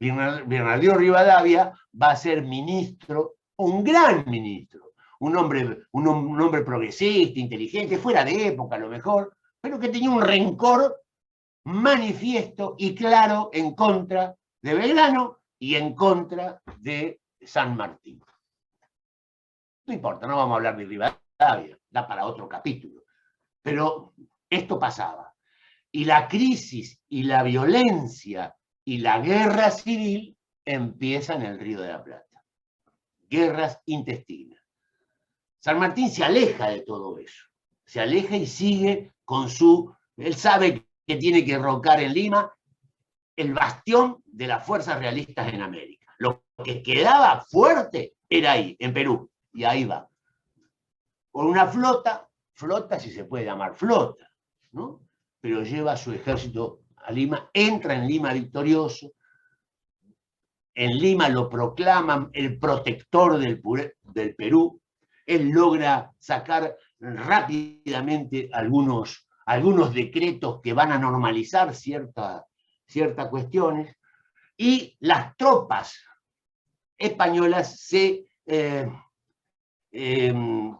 Bernardino Rivadavia va a ser ministro, un gran ministro, un hombre progresista, inteligente, fuera de época a lo mejor, pero que tenía un rencor manifiesto y claro en contra de Belgrano y en contra de San Martín. No importa, no vamos a hablar de Rivadavia, da para otro capítulo. Pero esto pasaba. Y la crisis y la violencia y la guerra civil empiezan en el Río de la Plata. Guerras intestinas. San Martín se aleja de todo eso. Se aleja y sigue con él sabe que tiene que derrocar en Lima el bastión de las fuerzas realistas en América. Lo que quedaba fuerte era ahí, en Perú. Y ahí va. Con una flota si se puede llamar flota, ¿no? Pero lleva a su ejército a Lima, entra en Lima victorioso, en Lima lo proclaman el protector del Perú, él logra sacar rápidamente algunos decretos que van a normalizar ciertas cuestiones, y las tropas españolas se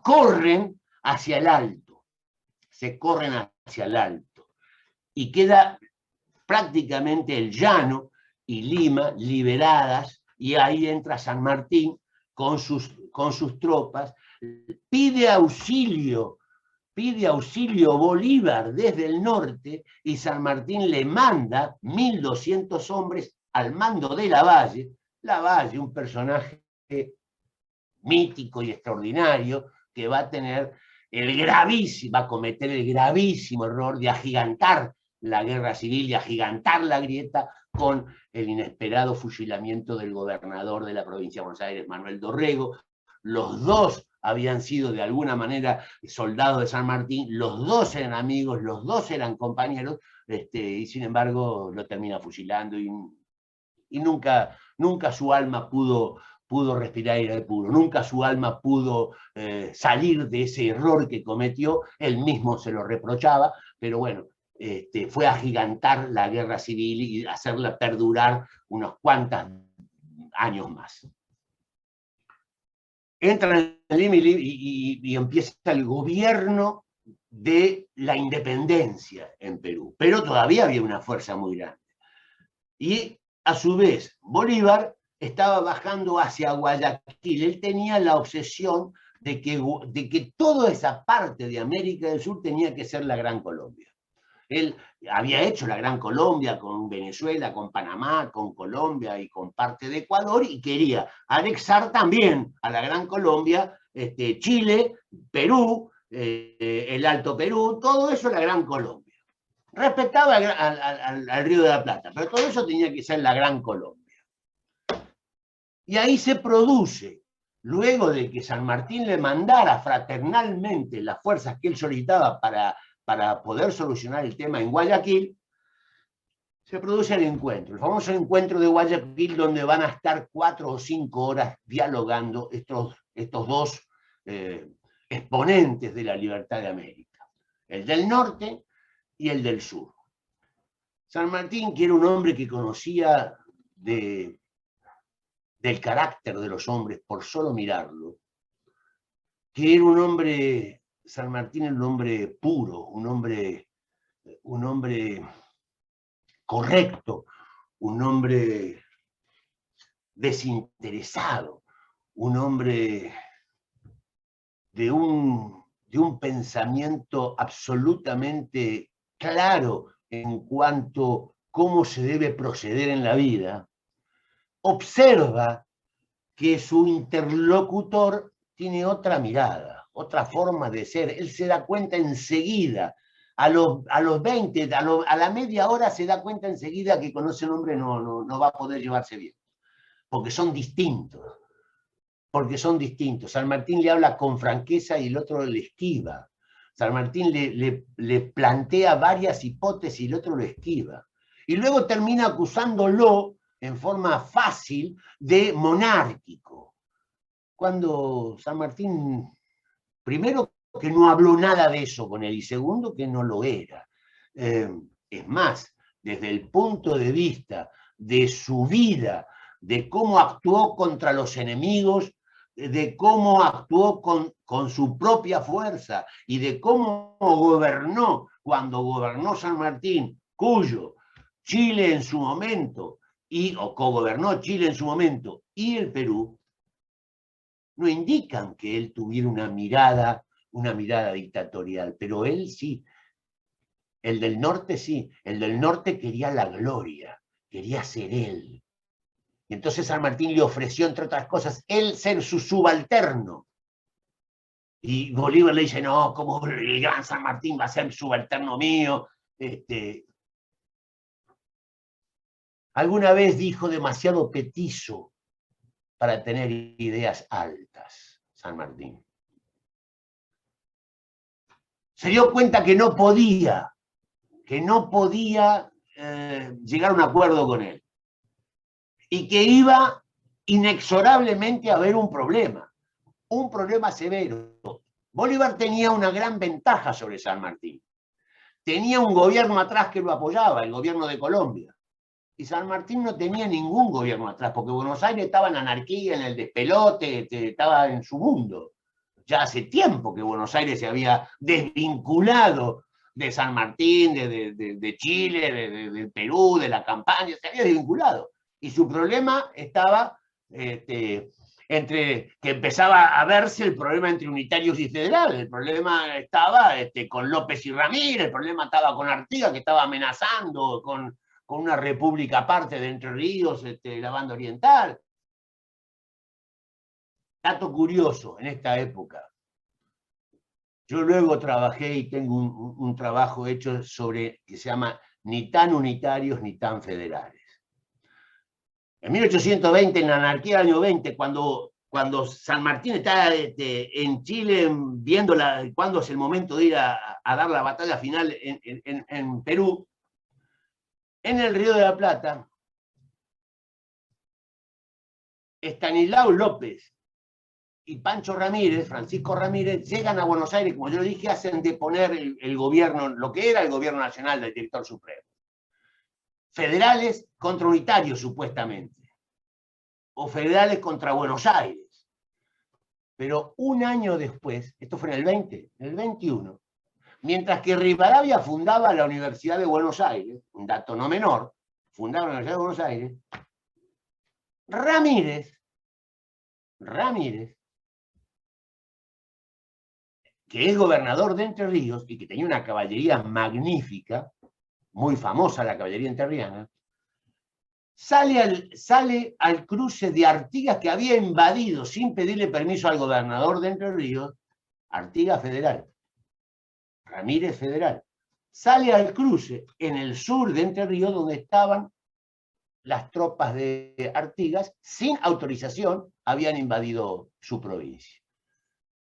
corren hacia el alto, y queda prácticamente el llano y Lima liberadas, y ahí entra San Martín con sus tropas, pide auxilio Bolívar desde el norte, y San Martín le manda 1.200 hombres al mando de Lavalle, un personaje mítico y extraordinario, que va a cometer el gravísimo error de agigantar la guerra civil y agigantar la grieta con el inesperado fusilamiento del gobernador de la provincia de Buenos Aires, Manuel Dorrego. Los dos habían sido de alguna manera soldados de San Martín, los dos eran amigos, los dos eran compañeros, y sin embargo lo termina fusilando, y nunca su alma pudo respirar aire puro, nunca su alma pudo salir de ese error que cometió, él mismo se lo reprochaba, pero bueno, fue a agigantar la guerra civil y hacerla perdurar unos cuantos años más. Entra en Lima y empieza el gobierno de la independencia en Perú, pero todavía había una fuerza muy grande. Y a su vez, Bolívar estaba bajando hacia Guayaquil. Él tenía la obsesión de que toda esa parte de América del Sur tenía que ser la Gran Colombia. Él había hecho la Gran Colombia con Venezuela, con Panamá, con Colombia y con parte de Ecuador, y quería anexar también a la Gran Colombia Chile, Perú, el Alto Perú, todo eso la Gran Colombia. Respectaba al Río de la Plata, pero todo eso tenía que ser la Gran Colombia. Y ahí se produce, luego de que San Martín le mandara fraternalmente las fuerzas que él solicitaba para poder solucionar el tema en Guayaquil, se produce el encuentro, el famoso encuentro de Guayaquil, donde van a estar 4 o 5 horas dialogando estos dos exponentes de la libertad de América, el del norte y el del sur. San Martín, que era un hombre que conocía del carácter de los hombres por solo mirarlo, que era un hombre, San Martín era un hombre puro, un hombre correcto, un hombre desinteresado, un hombre de un pensamiento absolutamente claro en cuanto a cómo se debe proceder en la vida, observa que su interlocutor tiene otra mirada, otra forma de ser. Él se da cuenta enseguida, a los 20, a la media hora se da cuenta enseguida que con ese hombre no va a poder llevarse bien, porque son distintos. San Martín le habla con franqueza y el otro le esquiva. San Martín le plantea varias hipótesis y el otro lo esquiva. Y luego termina acusándolo en forma fácil de monárquico. Cuando San Martín, primero, que no habló nada de eso con él, y segundo, que no lo era. Es más, desde el punto de vista de su vida, de cómo actuó contra los enemigos, de cómo actuó con su propia fuerza y de cómo gobernó cuando gobernó San Martín, Cuyo, Chile en su momento, o cogobernó Chile en su momento, y el Perú, no indican que él tuviera una mirada dictatorial, pero él sí. El del norte sí, el del norte quería la gloria, quería ser él. Y entonces San Martín le ofreció, entre otras cosas, él ser su subalterno. Y Bolívar le dice, no, ¿cómo el gran San Martín va a ser subalterno mío? Alguna vez dijo demasiado petizo para tener ideas altas, San Martín. Se dio cuenta que no podía llegar a un acuerdo con él y que iba inexorablemente a haber un problema severo. Bolívar tenía una gran ventaja sobre San Martín. Tenía un gobierno atrás que lo apoyaba, el gobierno de Colombia. Y San Martín no tenía ningún gobierno atrás, porque Buenos Aires estaba en anarquía, en el despelote, estaba en su mundo. Ya hace tiempo que Buenos Aires se había desvinculado de San Martín, de Chile, del Perú, de la campaña, se había desvinculado. Y su problema estaba entre que empezaba a verse el problema entre unitarios y federales. El problema estaba con López y Ramírez, el problema estaba con Artigas, que estaba amenazando con una república aparte de Entre Ríos, la banda oriental. Dato curioso en esta época. Yo luego trabajé y tengo un trabajo hecho sobre que se llama Ni tan unitarios ni tan federales. En 1820, en la anarquía del año 20, cuando San Martín está en Chile viendo cuándo es el momento de ir a dar la batalla final en Perú, en el Río de la Plata, Estanislao López y Pancho Ramírez, Francisco Ramírez, llegan a Buenos Aires, como yo lo dije, hacen deponer el gobierno, lo que era el gobierno nacional del director supremo. Federales contra unitarios, supuestamente. O federales contra Buenos Aires. Pero un año después, esto fue en el 20, en el 21, mientras que Rivadavia fundaba la Universidad de Buenos Aires, un dato no menor, fundaba la Universidad de Buenos Aires, Ramírez, que es gobernador de Entre Ríos y que tenía una caballería magnífica, muy famosa la caballería entrerriana, sale al cruce de Artigas, que había invadido sin pedirle permiso al gobernador de Entre Ríos, Artigas Federal, Ramírez Federal. Sale al cruce en el sur de Entre Ríos, donde estaban las tropas de Artigas, sin autorización, habían invadido su provincia.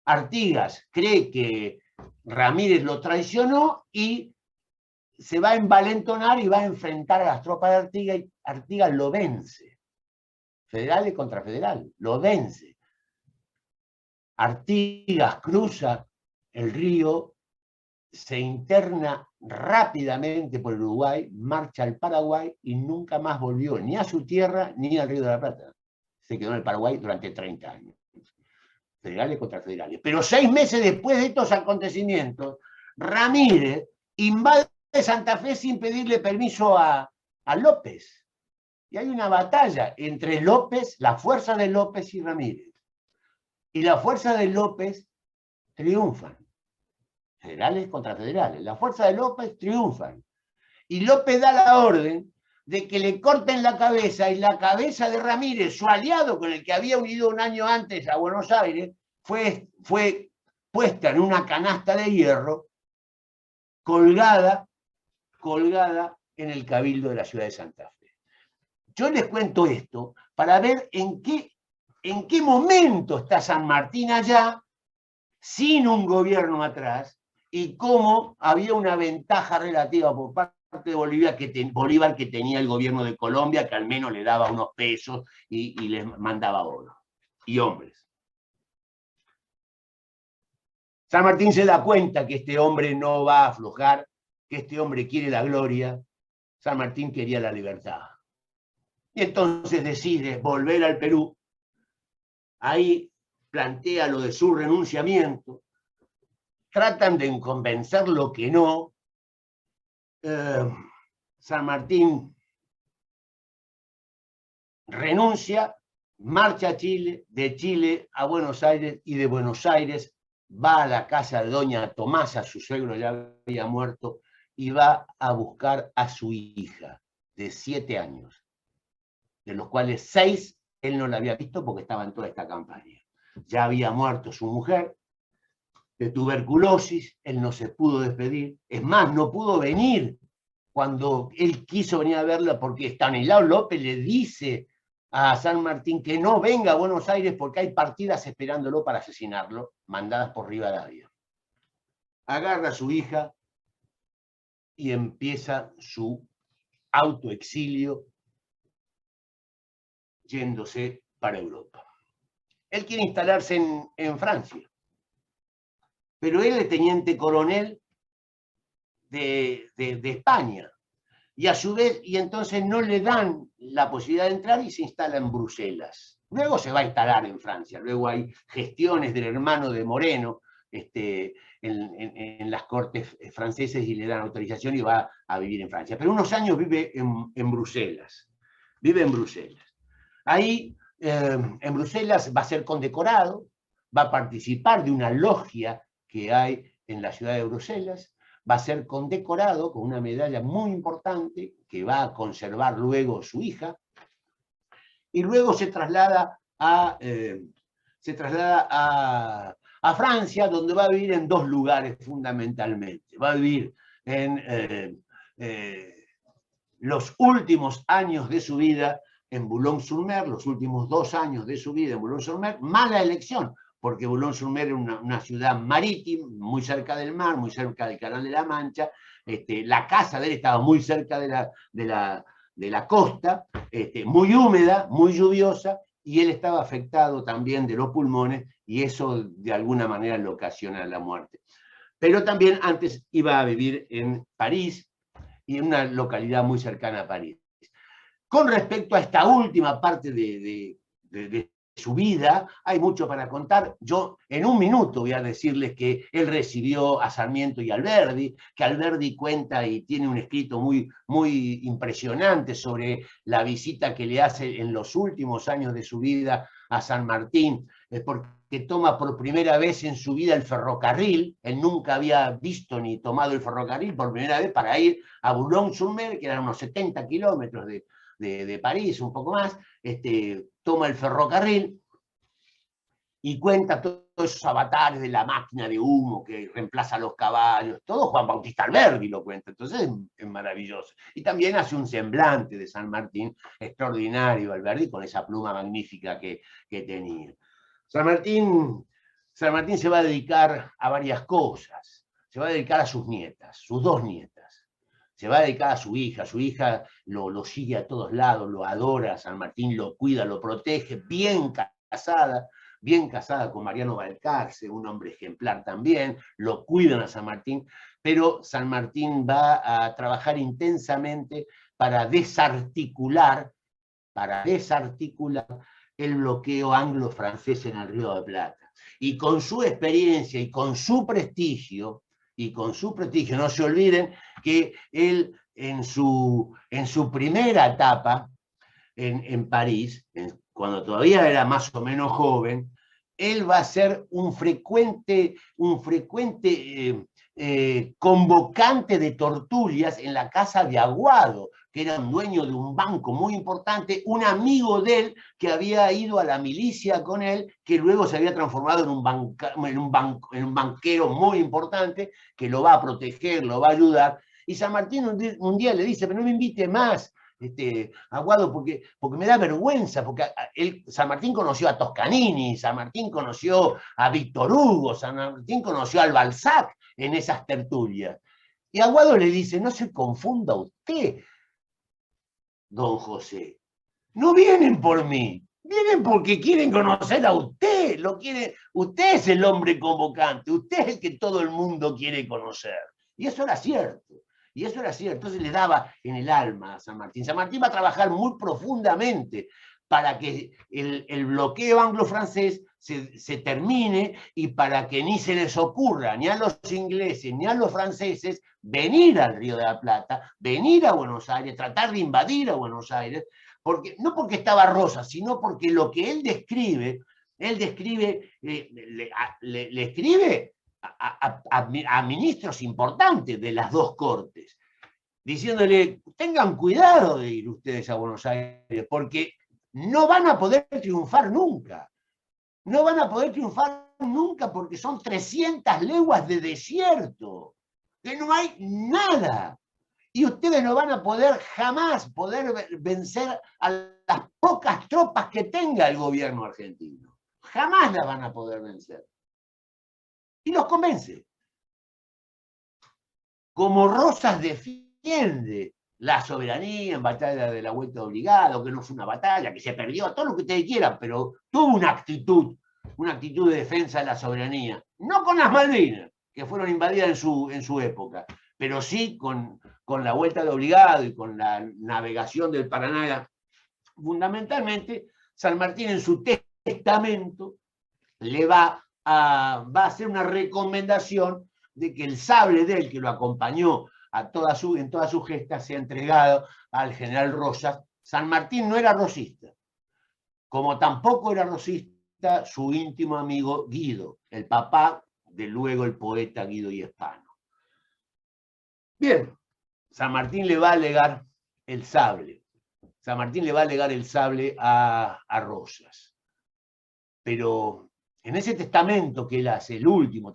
Artigas cree que Ramírez lo traicionó y se va a envalentonar y va a enfrentar a las tropas de Artigas, y Artigas lo vence. Federales contra federales, lo vence. Artigas cruza el río, se interna rápidamente por el Uruguay, marcha al Paraguay y nunca más volvió ni a su tierra ni al Río de la Plata. Se quedó en el Paraguay durante 30 años. Federales contra federales. Pero 6 meses después de estos acontecimientos, Ramírez invade Santa Fe sin pedirle permiso a López. Y hay una batalla entre López, la fuerza de López y Ramírez. Y la fuerza de López triunfan. Federales contra federales. La fuerza de López triunfan. Y López da la orden de que le corten la cabeza, y la cabeza de Ramírez, su aliado con el que había unido un año antes a Buenos Aires, fue puesta en una canasta de hierro, colgada en el Cabildo de la ciudad de Santa Fe. Yo les cuento esto para ver en qué momento está San Martín allá, sin un gobierno atrás, y cómo había una ventaja relativa por parte de Bolívar que tenía el gobierno de Colombia, que al menos le daba unos pesos y les mandaba oro y hombres. San Martín se da cuenta que este hombre no va a aflojar, que este hombre quiere la gloria. San Martín quería la libertad. Y entonces decide volver al Perú. Ahí plantea lo de su renunciamiento. Tratan de convencerlo que no. San Martín renuncia, marcha a Chile, de Chile a Buenos Aires, y de Buenos Aires va a la casa de doña Tomasa, su suegro ya había muerto, y va a buscar a su hija de 7 años, de los cuales 6 él no la había visto porque estaba en toda esta campaña. Ya había muerto su mujer de tuberculosis, él no se pudo despedir, es más, no pudo venir cuando él quiso venir a verla, porque Estanislao López le dice a San Martín que no venga a Buenos Aires porque hay partidas esperándolo para asesinarlo, mandadas por Rivadavia. Agarra a su hija y empieza su autoexilio yéndose para Europa. Él quiere instalarse en Francia, pero él es teniente coronel de España, y a su vez, y entonces no le dan la posibilidad de entrar y se instala en Bruselas. Luego se va a instalar en Francia, luego hay gestiones del hermano de Moreno en las cortes francesas y le dan autorización y va a vivir en Francia. Pero unos años vive en Bruselas. Vive en Bruselas. Ahí, en Bruselas, va a ser condecorado, va a participar de una logia que hay en la ciudad de Bruselas, va a ser condecorado con una medalla muy importante que va a conservar luego su hija, y luego se traslada a Francia, donde va a vivir en 2 lugares fundamentalmente. Va a vivir en los últimos años de su vida en Boulogne-sur-Mer, los últimos 2 años de su vida en Boulogne-sur-Mer. Mala elección, porque Boulogne-sur-Mer era una ciudad marítima, muy cerca del mar, muy cerca del Canal de la Mancha. La casa de él estaba muy cerca de la costa, muy húmeda, muy lluviosa, y él estaba afectado también de los pulmones, y eso de alguna manera le ocasiona la muerte. Pero también antes iba a vivir en París, y en una localidad muy cercana a París. Con respecto a esta última parte de su vida, hay mucho para contar. Yo en un minuto voy a decirles que él recibió a Sarmiento y Alberdi, que Alberdi cuenta y tiene un escrito muy, muy impresionante sobre la visita que le hace en los últimos años de su vida a San Martín, porque que toma por primera vez en su vida el ferrocarril. Él nunca había visto ni tomado el ferrocarril por primera vez para ir a Boulogne-sur-Mer, que eran unos 70 kilómetros de París, un poco más. Toma el ferrocarril y cuenta todos esos avatares de la máquina de humo que reemplaza a los caballos. Todo Juan Bautista Alberdi lo cuenta, entonces es maravilloso. Y también hace un semblante de San Martín extraordinario, Alberdi, con esa pluma magnífica que tenía. San Martín se va a dedicar a varias cosas. Se va a dedicar a sus nietas, sus dos nietas. Se va a dedicar a su hija lo sigue a todos lados, lo adora, San Martín lo cuida, lo protege, bien casada con Mariano Balcarce, un hombre ejemplar también, lo cuidan a San Martín, pero San Martín va a trabajar intensamente para desarticular el bloqueo anglo-francés en el Río de Plata. Y con su experiencia y con su prestigio, no se olviden que él en su primera etapa en París, cuando todavía era más o menos joven, él va a ser un frecuente convocante de tertulias en la casa de Aguado, que era un dueño de un banco muy importante, un amigo de él que había ido a la milicia con él, que luego se había transformado en un banquero muy importante, que lo va a proteger, lo va a ayudar. Y San Martín un día le dice, pero no me invite más, Aguado, porque me da vergüenza, porque San Martín conoció a Toscanini, San Martín conoció a Víctor Hugo, San Martín conoció al Balzac en esas tertulias. Y Aguado le dice, no se confunda usted, don José, no vienen por mí, vienen porque quieren conocer a usted, usted es el hombre convocante, usted es el que todo el mundo quiere conocer. Y eso era cierto. Entonces le daba en el alma a San Martín. San Martín va a trabajar muy profundamente para que el bloqueo anglo-francés se termine y para que ni se les ocurra ni a los ingleses ni a los franceses venir al Río de la Plata, venir a Buenos Aires, tratar de invadir a Buenos Aires, no porque estaba Rosas, sino porque lo que él describe, le escribe a ministros importantes de las dos cortes, diciéndole, tengan cuidado de ir ustedes a Buenos Aires, porque no van a poder triunfar nunca. No van a poder triunfar nunca porque son 300 leguas de desierto, que no hay nada. Y ustedes no van a poder jamás vencer a las pocas tropas que tenga el gobierno argentino. Jamás las van a poder vencer. Y los convence. Como Rosas defiende la soberanía en batalla de la Vuelta Obligado, que no fue una batalla, que se perdió, todo lo que ustedes quieran, pero tuvo una actitud de defensa de la soberanía. No con las Malvinas, que fueron invadidas en su época, pero sí con la Vuelta de Obligado y con la navegación del Paraná. Fundamentalmente, San Martín en su testamento le va a hacer una recomendación de que el sable de él, que lo acompañó en toda su gesta, sea entregado al general Rosas. San Martín no era rosista, como tampoco era rosista su íntimo amigo Guido, el papá de luego el poeta Guido Hispano. Bien, San Martín le va a legar el sable. San Martín le va a legar el sable a Rosas. Pero en ese testamento que él hace, el último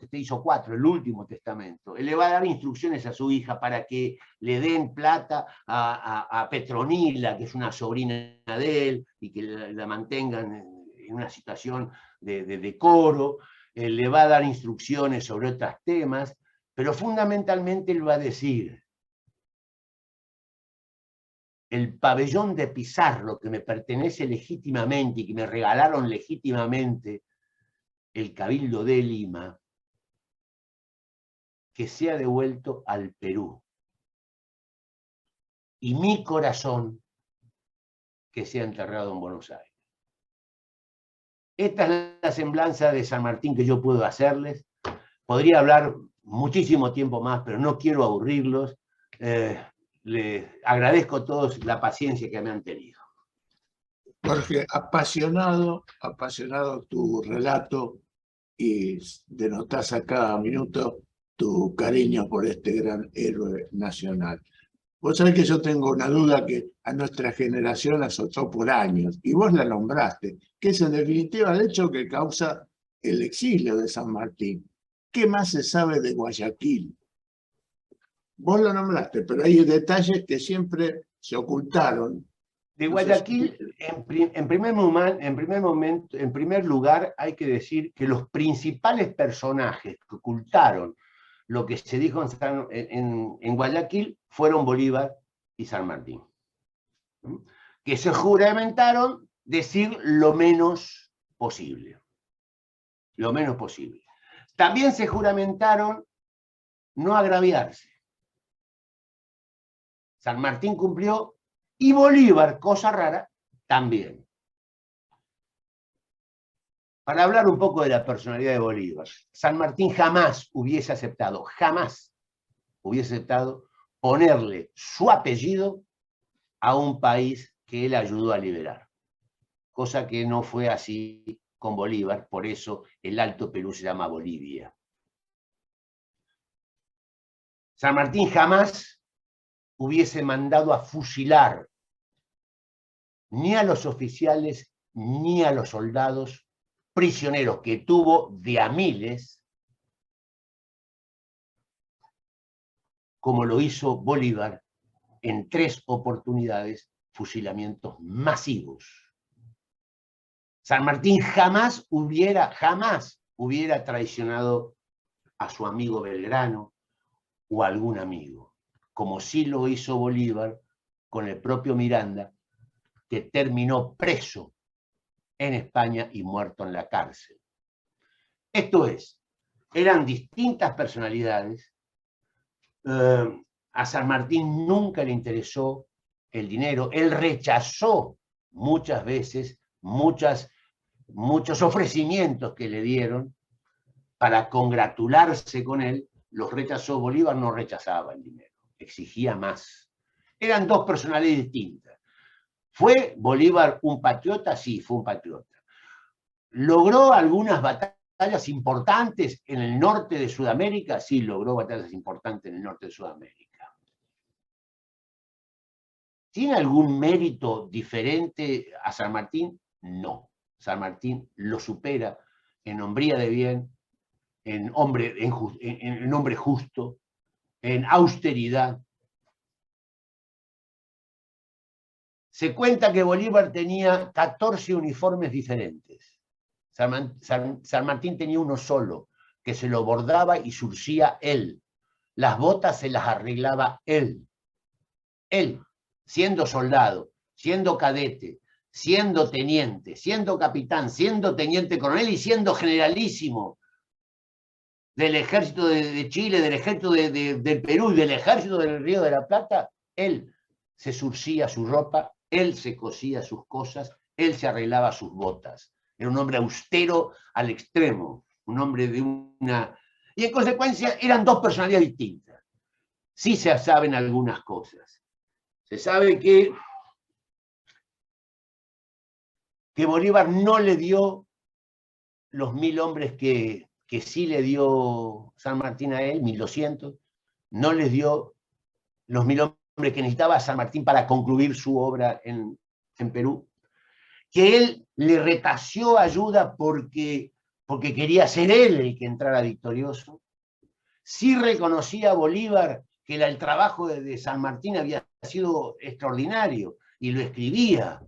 testamento, él le va a dar instrucciones a su hija para que le den plata a Petronila, que es una sobrina de él, y que la mantengan en una situación de decoro. Él le va a dar instrucciones sobre otros temas, pero fundamentalmente él va a decir: el pabellón de Pizarro, que me pertenece legítimamente y que me regalaron legítimamente el Cabildo de Lima, que sea devuelto al Perú. Y mi corazón, que sea enterrado en Buenos Aires. Esta es la semblanza de San Martín que yo puedo hacerles. Podría hablar muchísimo tiempo más, pero no quiero aburrirlos. Les agradezco a todos la paciencia que me han tenido. Jorge, apasionado tu relato y denotás a cada minuto tu cariño por este gran héroe nacional. Vos sabés que yo tengo una duda que a nuestra generación azotó por años, y vos la nombraste, que es en definitiva el hecho que causa el exilio de San Martín. ¿Qué más se sabe de Guayaquil? Vos lo nombraste, pero hay detalles que siempre se ocultaron. De No sé si... Guayaquil, en primer lugar, hay que decir que los principales personajes que ocultaron lo que se dijo en Guayaquil fueron Bolívar y San Martín, que se juramentaron decir lo menos posible. Lo menos posible. También se juramentaron no agraviarse. San Martín cumplió y Bolívar, cosa rara, también. Para hablar un poco de la personalidad de Bolívar, San Martín jamás hubiese aceptado ponerle su apellido a un país que él ayudó a liberar. Cosa que no fue así con Bolívar, por eso el Alto Perú se llama Bolivia. San Martín jamás hubiese mandado a fusilar ni a los oficiales ni a los soldados prisioneros que tuvo de a miles, como lo hizo Bolívar en 3 oportunidades, fusilamientos masivos. San Martín jamás hubiera traicionado a su amigo Belgrano o a algún amigo, como sí lo hizo Bolívar con el propio Miranda, que terminó preso en España y muerto en la cárcel. Esto es, eran distintas personalidades. A San Martín nunca le interesó el dinero. Él rechazó muchas veces muchos ofrecimientos que le dieron para congratularse con él. Los rechazó. Bolívar no rechazaba el dinero, exigía más. Eran dos personalidades distintas. ¿Fue Bolívar un patriota? Sí, fue un patriota. ¿Logró algunas batallas importantes en el norte de Sudamérica? Sí, logró batallas importantes en el norte de Sudamérica. ¿Tiene algún mérito diferente a San Martín? No. San Martín lo supera en hombría de bien, en hombre justo, en austeridad. Se cuenta que Bolívar tenía 14 uniformes diferentes. San Martín tenía uno solo, que se lo bordaba y surcía él. Las botas se las arreglaba él. Él, siendo soldado, siendo cadete, siendo teniente, siendo capitán, siendo teniente coronel y siendo generalísimo del ejército de Chile, del ejército del Perú y del ejército del Río de la Plata, él se surcía su ropa, él se cosía sus cosas, él se arreglaba sus botas. Era un hombre austero al extremo, un hombre de una... Y en consecuencia eran dos personalidades distintas. Sí se saben algunas cosas. Se sabe que Bolívar no le dio los 1000 hombres que sí le dio San Martín a él, 1200, no les dio los 1000 hombres que necesitaba San Martín para concluir su obra en Perú, que él le retació ayuda porque quería ser él el que entrara victorioso. Sí reconocía a Bolívar que el trabajo de San Martín había sido extraordinario y lo escribía,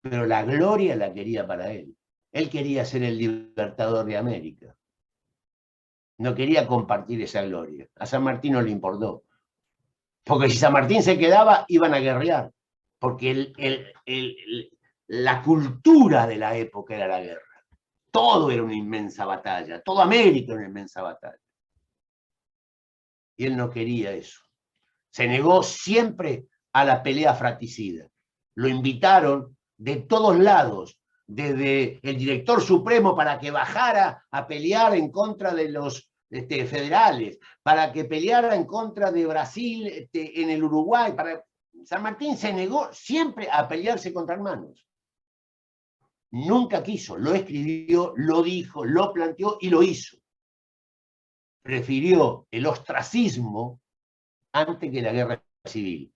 pero la gloria la quería para él. Él quería ser el libertador de América. No quería compartir esa gloria. A San Martín no le importó. Porque si San Martín se quedaba, iban a guerrear. Porque la cultura de la época era la guerra. Todo era una inmensa batalla. Toda América era una inmensa batalla. Y él no quería eso. Se negó siempre a la pelea fratricida. Lo invitaron de todos lados, desde el director supremo para que bajara a pelear en contra de los federales, para que peleara en contra de Brasil en el Uruguay. San Martín se negó siempre a pelearse contra hermanos. nunca quiso, lo escribió, lo dijo, lo planteó y lo hizo. Prefirió el ostracismo antes que la guerra civil.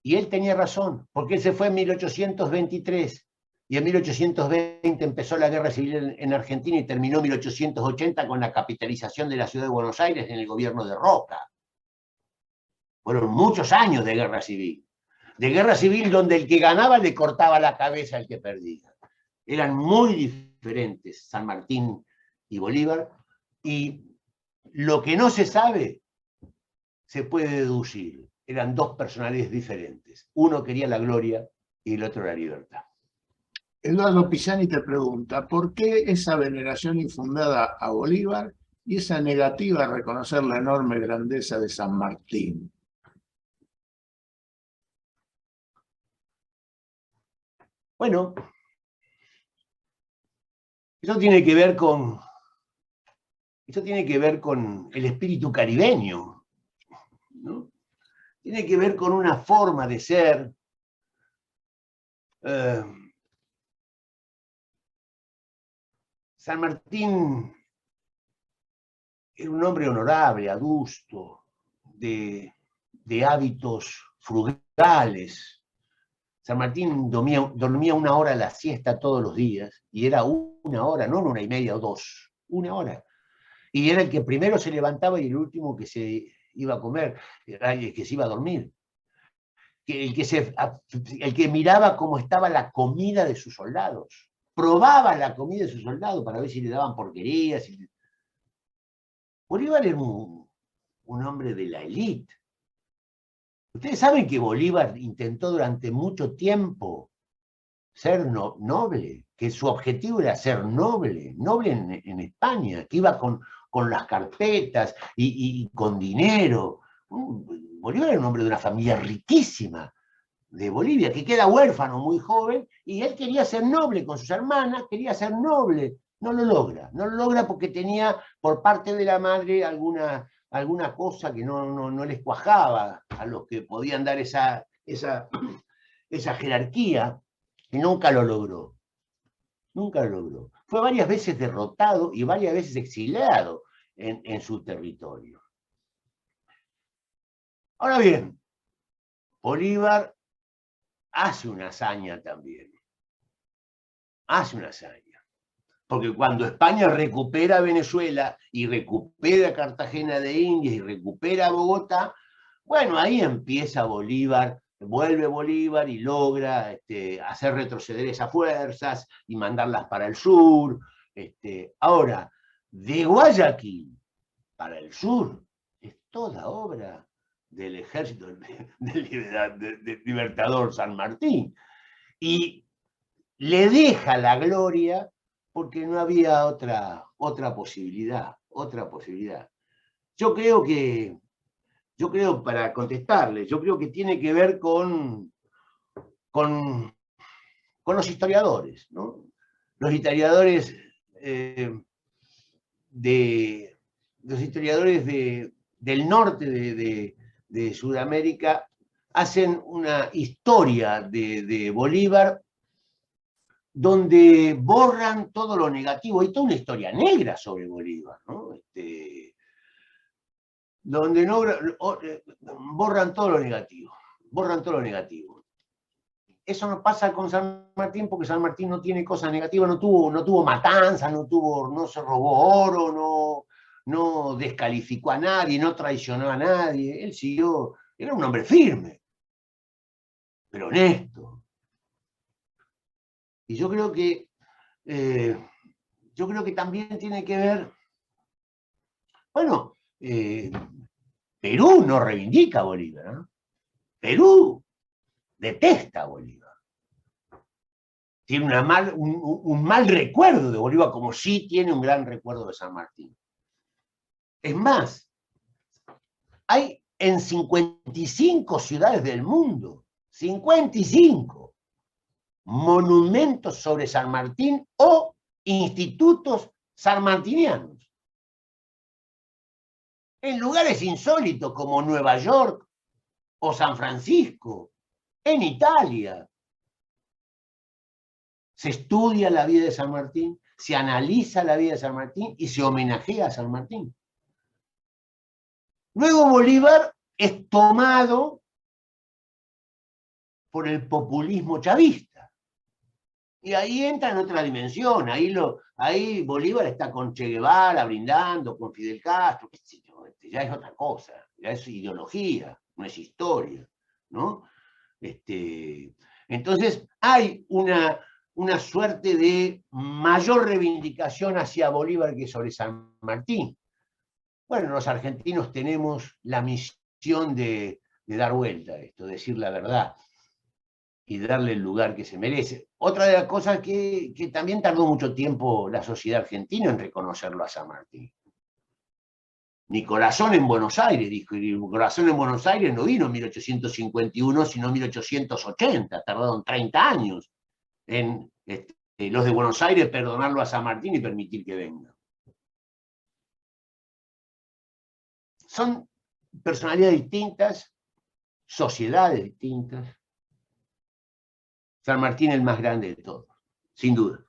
Y él tenía razón, porque él se fue en 1823 y en 1820 empezó la guerra civil en Argentina y terminó en 1880 con la capitalización de la ciudad de Buenos Aires en el gobierno de Roca. Fueron muchos años de guerra civil. De guerra civil donde el que ganaba le cortaba la cabeza al que perdía. Eran muy diferentes San Martín y Bolívar, y lo que no se sabe se puede deducir. Eran dos personalidades diferentes. Uno quería la gloria y el otro la libertad. Eduardo Pisani te pregunta, ¿por qué esa veneración infundada a Bolívar y esa negativa a reconocer la enorme grandeza de San Martín? Bueno, eso tiene que ver con el espíritu caribeño, ¿no? Tiene que ver con una forma de ser San Martín era un hombre honorable, adusto, de hábitos frugales. San Martín dormía 1 hora la siesta todos los días, y era 1 hora, no 1:30 o 2, 1 hora. Y era el que primero se levantaba y el último que se iba a comer, el que se iba a dormir. El que miraba cómo estaba la comida de sus soldados. Probaba la comida de sus soldados para ver si le daban porquerías. Bolívar era un hombre de la élite. Ustedes saben que Bolívar intentó durante mucho tiempo ser noble, que su objetivo era ser noble en España, que iba con las carpetas y con dinero. Bolívar era un hombre de una familia riquísima de Bolivia, que queda huérfano muy joven, y él quería ser noble con sus hermanas, quería ser noble. No lo logra porque tenía por parte de la madre alguna cosa que no les cuajaba a los que podían dar esa jerarquía, y nunca lo logró. Nunca lo logró. Fue varias veces derrotado y varias veces exiliado en su territorio. Ahora bien, Bolívar hace una hazaña también. Hace una hazaña. Porque cuando España recupera Venezuela y recupera Cartagena de Indias y recupera Bogotá, bueno, ahí empieza Bolívar, vuelve Bolívar y logra hacer retroceder esas fuerzas y mandarlas para el sur. Ahora, de Guayaquil para el sur, es toda obra del ejército del libertador San Martín. Y le deja la gloria porque no había otra posibilidad. Yo creo, para contestarle, yo creo que tiene que ver con los historiadores, ¿no? Los historiadores del norte de Sudamérica hacen una historia de Bolívar donde borran todo lo negativo. Hay toda una historia negra sobre Bolívar, ¿no? Donde borran todo lo negativo. Eso no pasa con San Martín, porque San Martín no tiene cosas negativas, no tuvo matanzas, no se robó oro, no descalificó a nadie, no traicionó a nadie. Él siguió, era un hombre firme, pero honesto. Y yo creo que también tiene que ver, bueno, Perú no reivindica a Bolívar, ¿no? Perú detesta a Bolívar. Tiene un mal recuerdo de Bolívar, como sí tiene un gran recuerdo de San Martín. Es más, hay en 55 ciudades del mundo, 55 monumentos sobre San Martín o institutos sanmartinianos. En lugares insólitos como Nueva York o San Francisco, en Italia. Se estudia la vida de San Martín, se analiza la vida de San Martín y se homenajea a San Martín. Luego Bolívar es tomado por el populismo chavista. Y ahí entra en otra dimensión. Ahí Bolívar está con Che Guevara brindando, con Fidel Castro, qué sé yo, ya es otra cosa, ya es ideología, no es historia, ¿no? Entonces hay una suerte de mayor reivindicación hacia Bolívar que sobre San Martín. Bueno, los argentinos tenemos la misión de dar vuelta a esto, decir la verdad y darle el lugar que se merece. Otra de las cosas que también tardó mucho tiempo la sociedad argentina en reconocerlo a San Martín. Mi corazón en Buenos Aires, dijo, y mi corazón en Buenos Aires no vino en 1851, sino en 1880, tardaron 30 años en los de Buenos Aires perdonarlo a San Martín y permitir que venga. Son personalidades distintas, sociedades distintas. San Martín el más grande de todos, sin duda.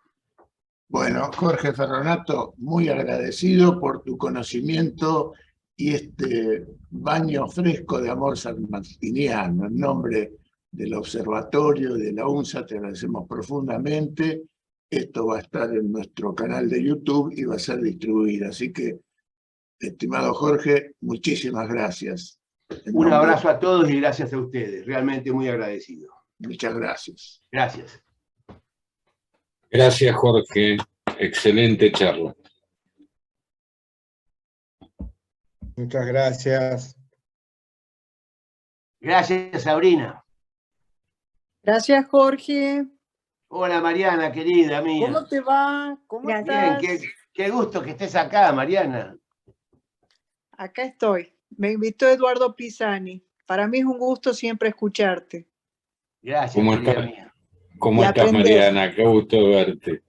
Bueno, Jorge Ferronato, muy agradecido por tu conocimiento y este baño fresco de amor sanmartiniano. En nombre del observatorio, de la UNSA, te agradecemos profundamente. Esto va a estar en nuestro canal de YouTube y va a ser distribuido. Así que, estimado Jorge, muchísimas gracias. Un abrazo a todos y gracias a ustedes. Realmente muy agradecido. Muchas gracias. Gracias. Gracias, Jorge. Excelente charla. Muchas gracias. Gracias, Sabrina. Gracias, Jorge. Hola, Mariana, querida mía. ¿Cómo te va? ¿Cómo Bien, estás? qué gusto que estés acá, Mariana. Acá estoy. Me invitó Eduardo Pisani. Para mí es un gusto siempre escucharte. Gracias, ¿Cómo querida estás? mía. ¿Cómo estás, Mariana? Qué gusto verte.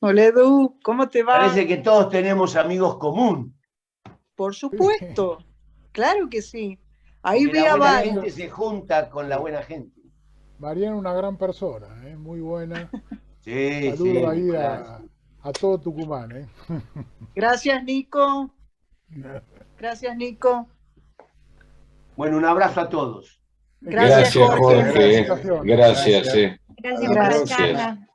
Hola, Edu. ¿Cómo te va? Parece que todos tenemos amigos común. Por supuesto. Claro que sí. Ahí Porque vi la a buena varios. gente se junta con la buena gente. Mariana es una gran persona, muy buena. Sí, Saludo sí, ahí claro. a todo Tucumán. Gracias, Nico. Gracias, Nico. Bueno, un abrazo a todos. Gracias, Jorge. Jorge. Gracias. Gracias por la charla.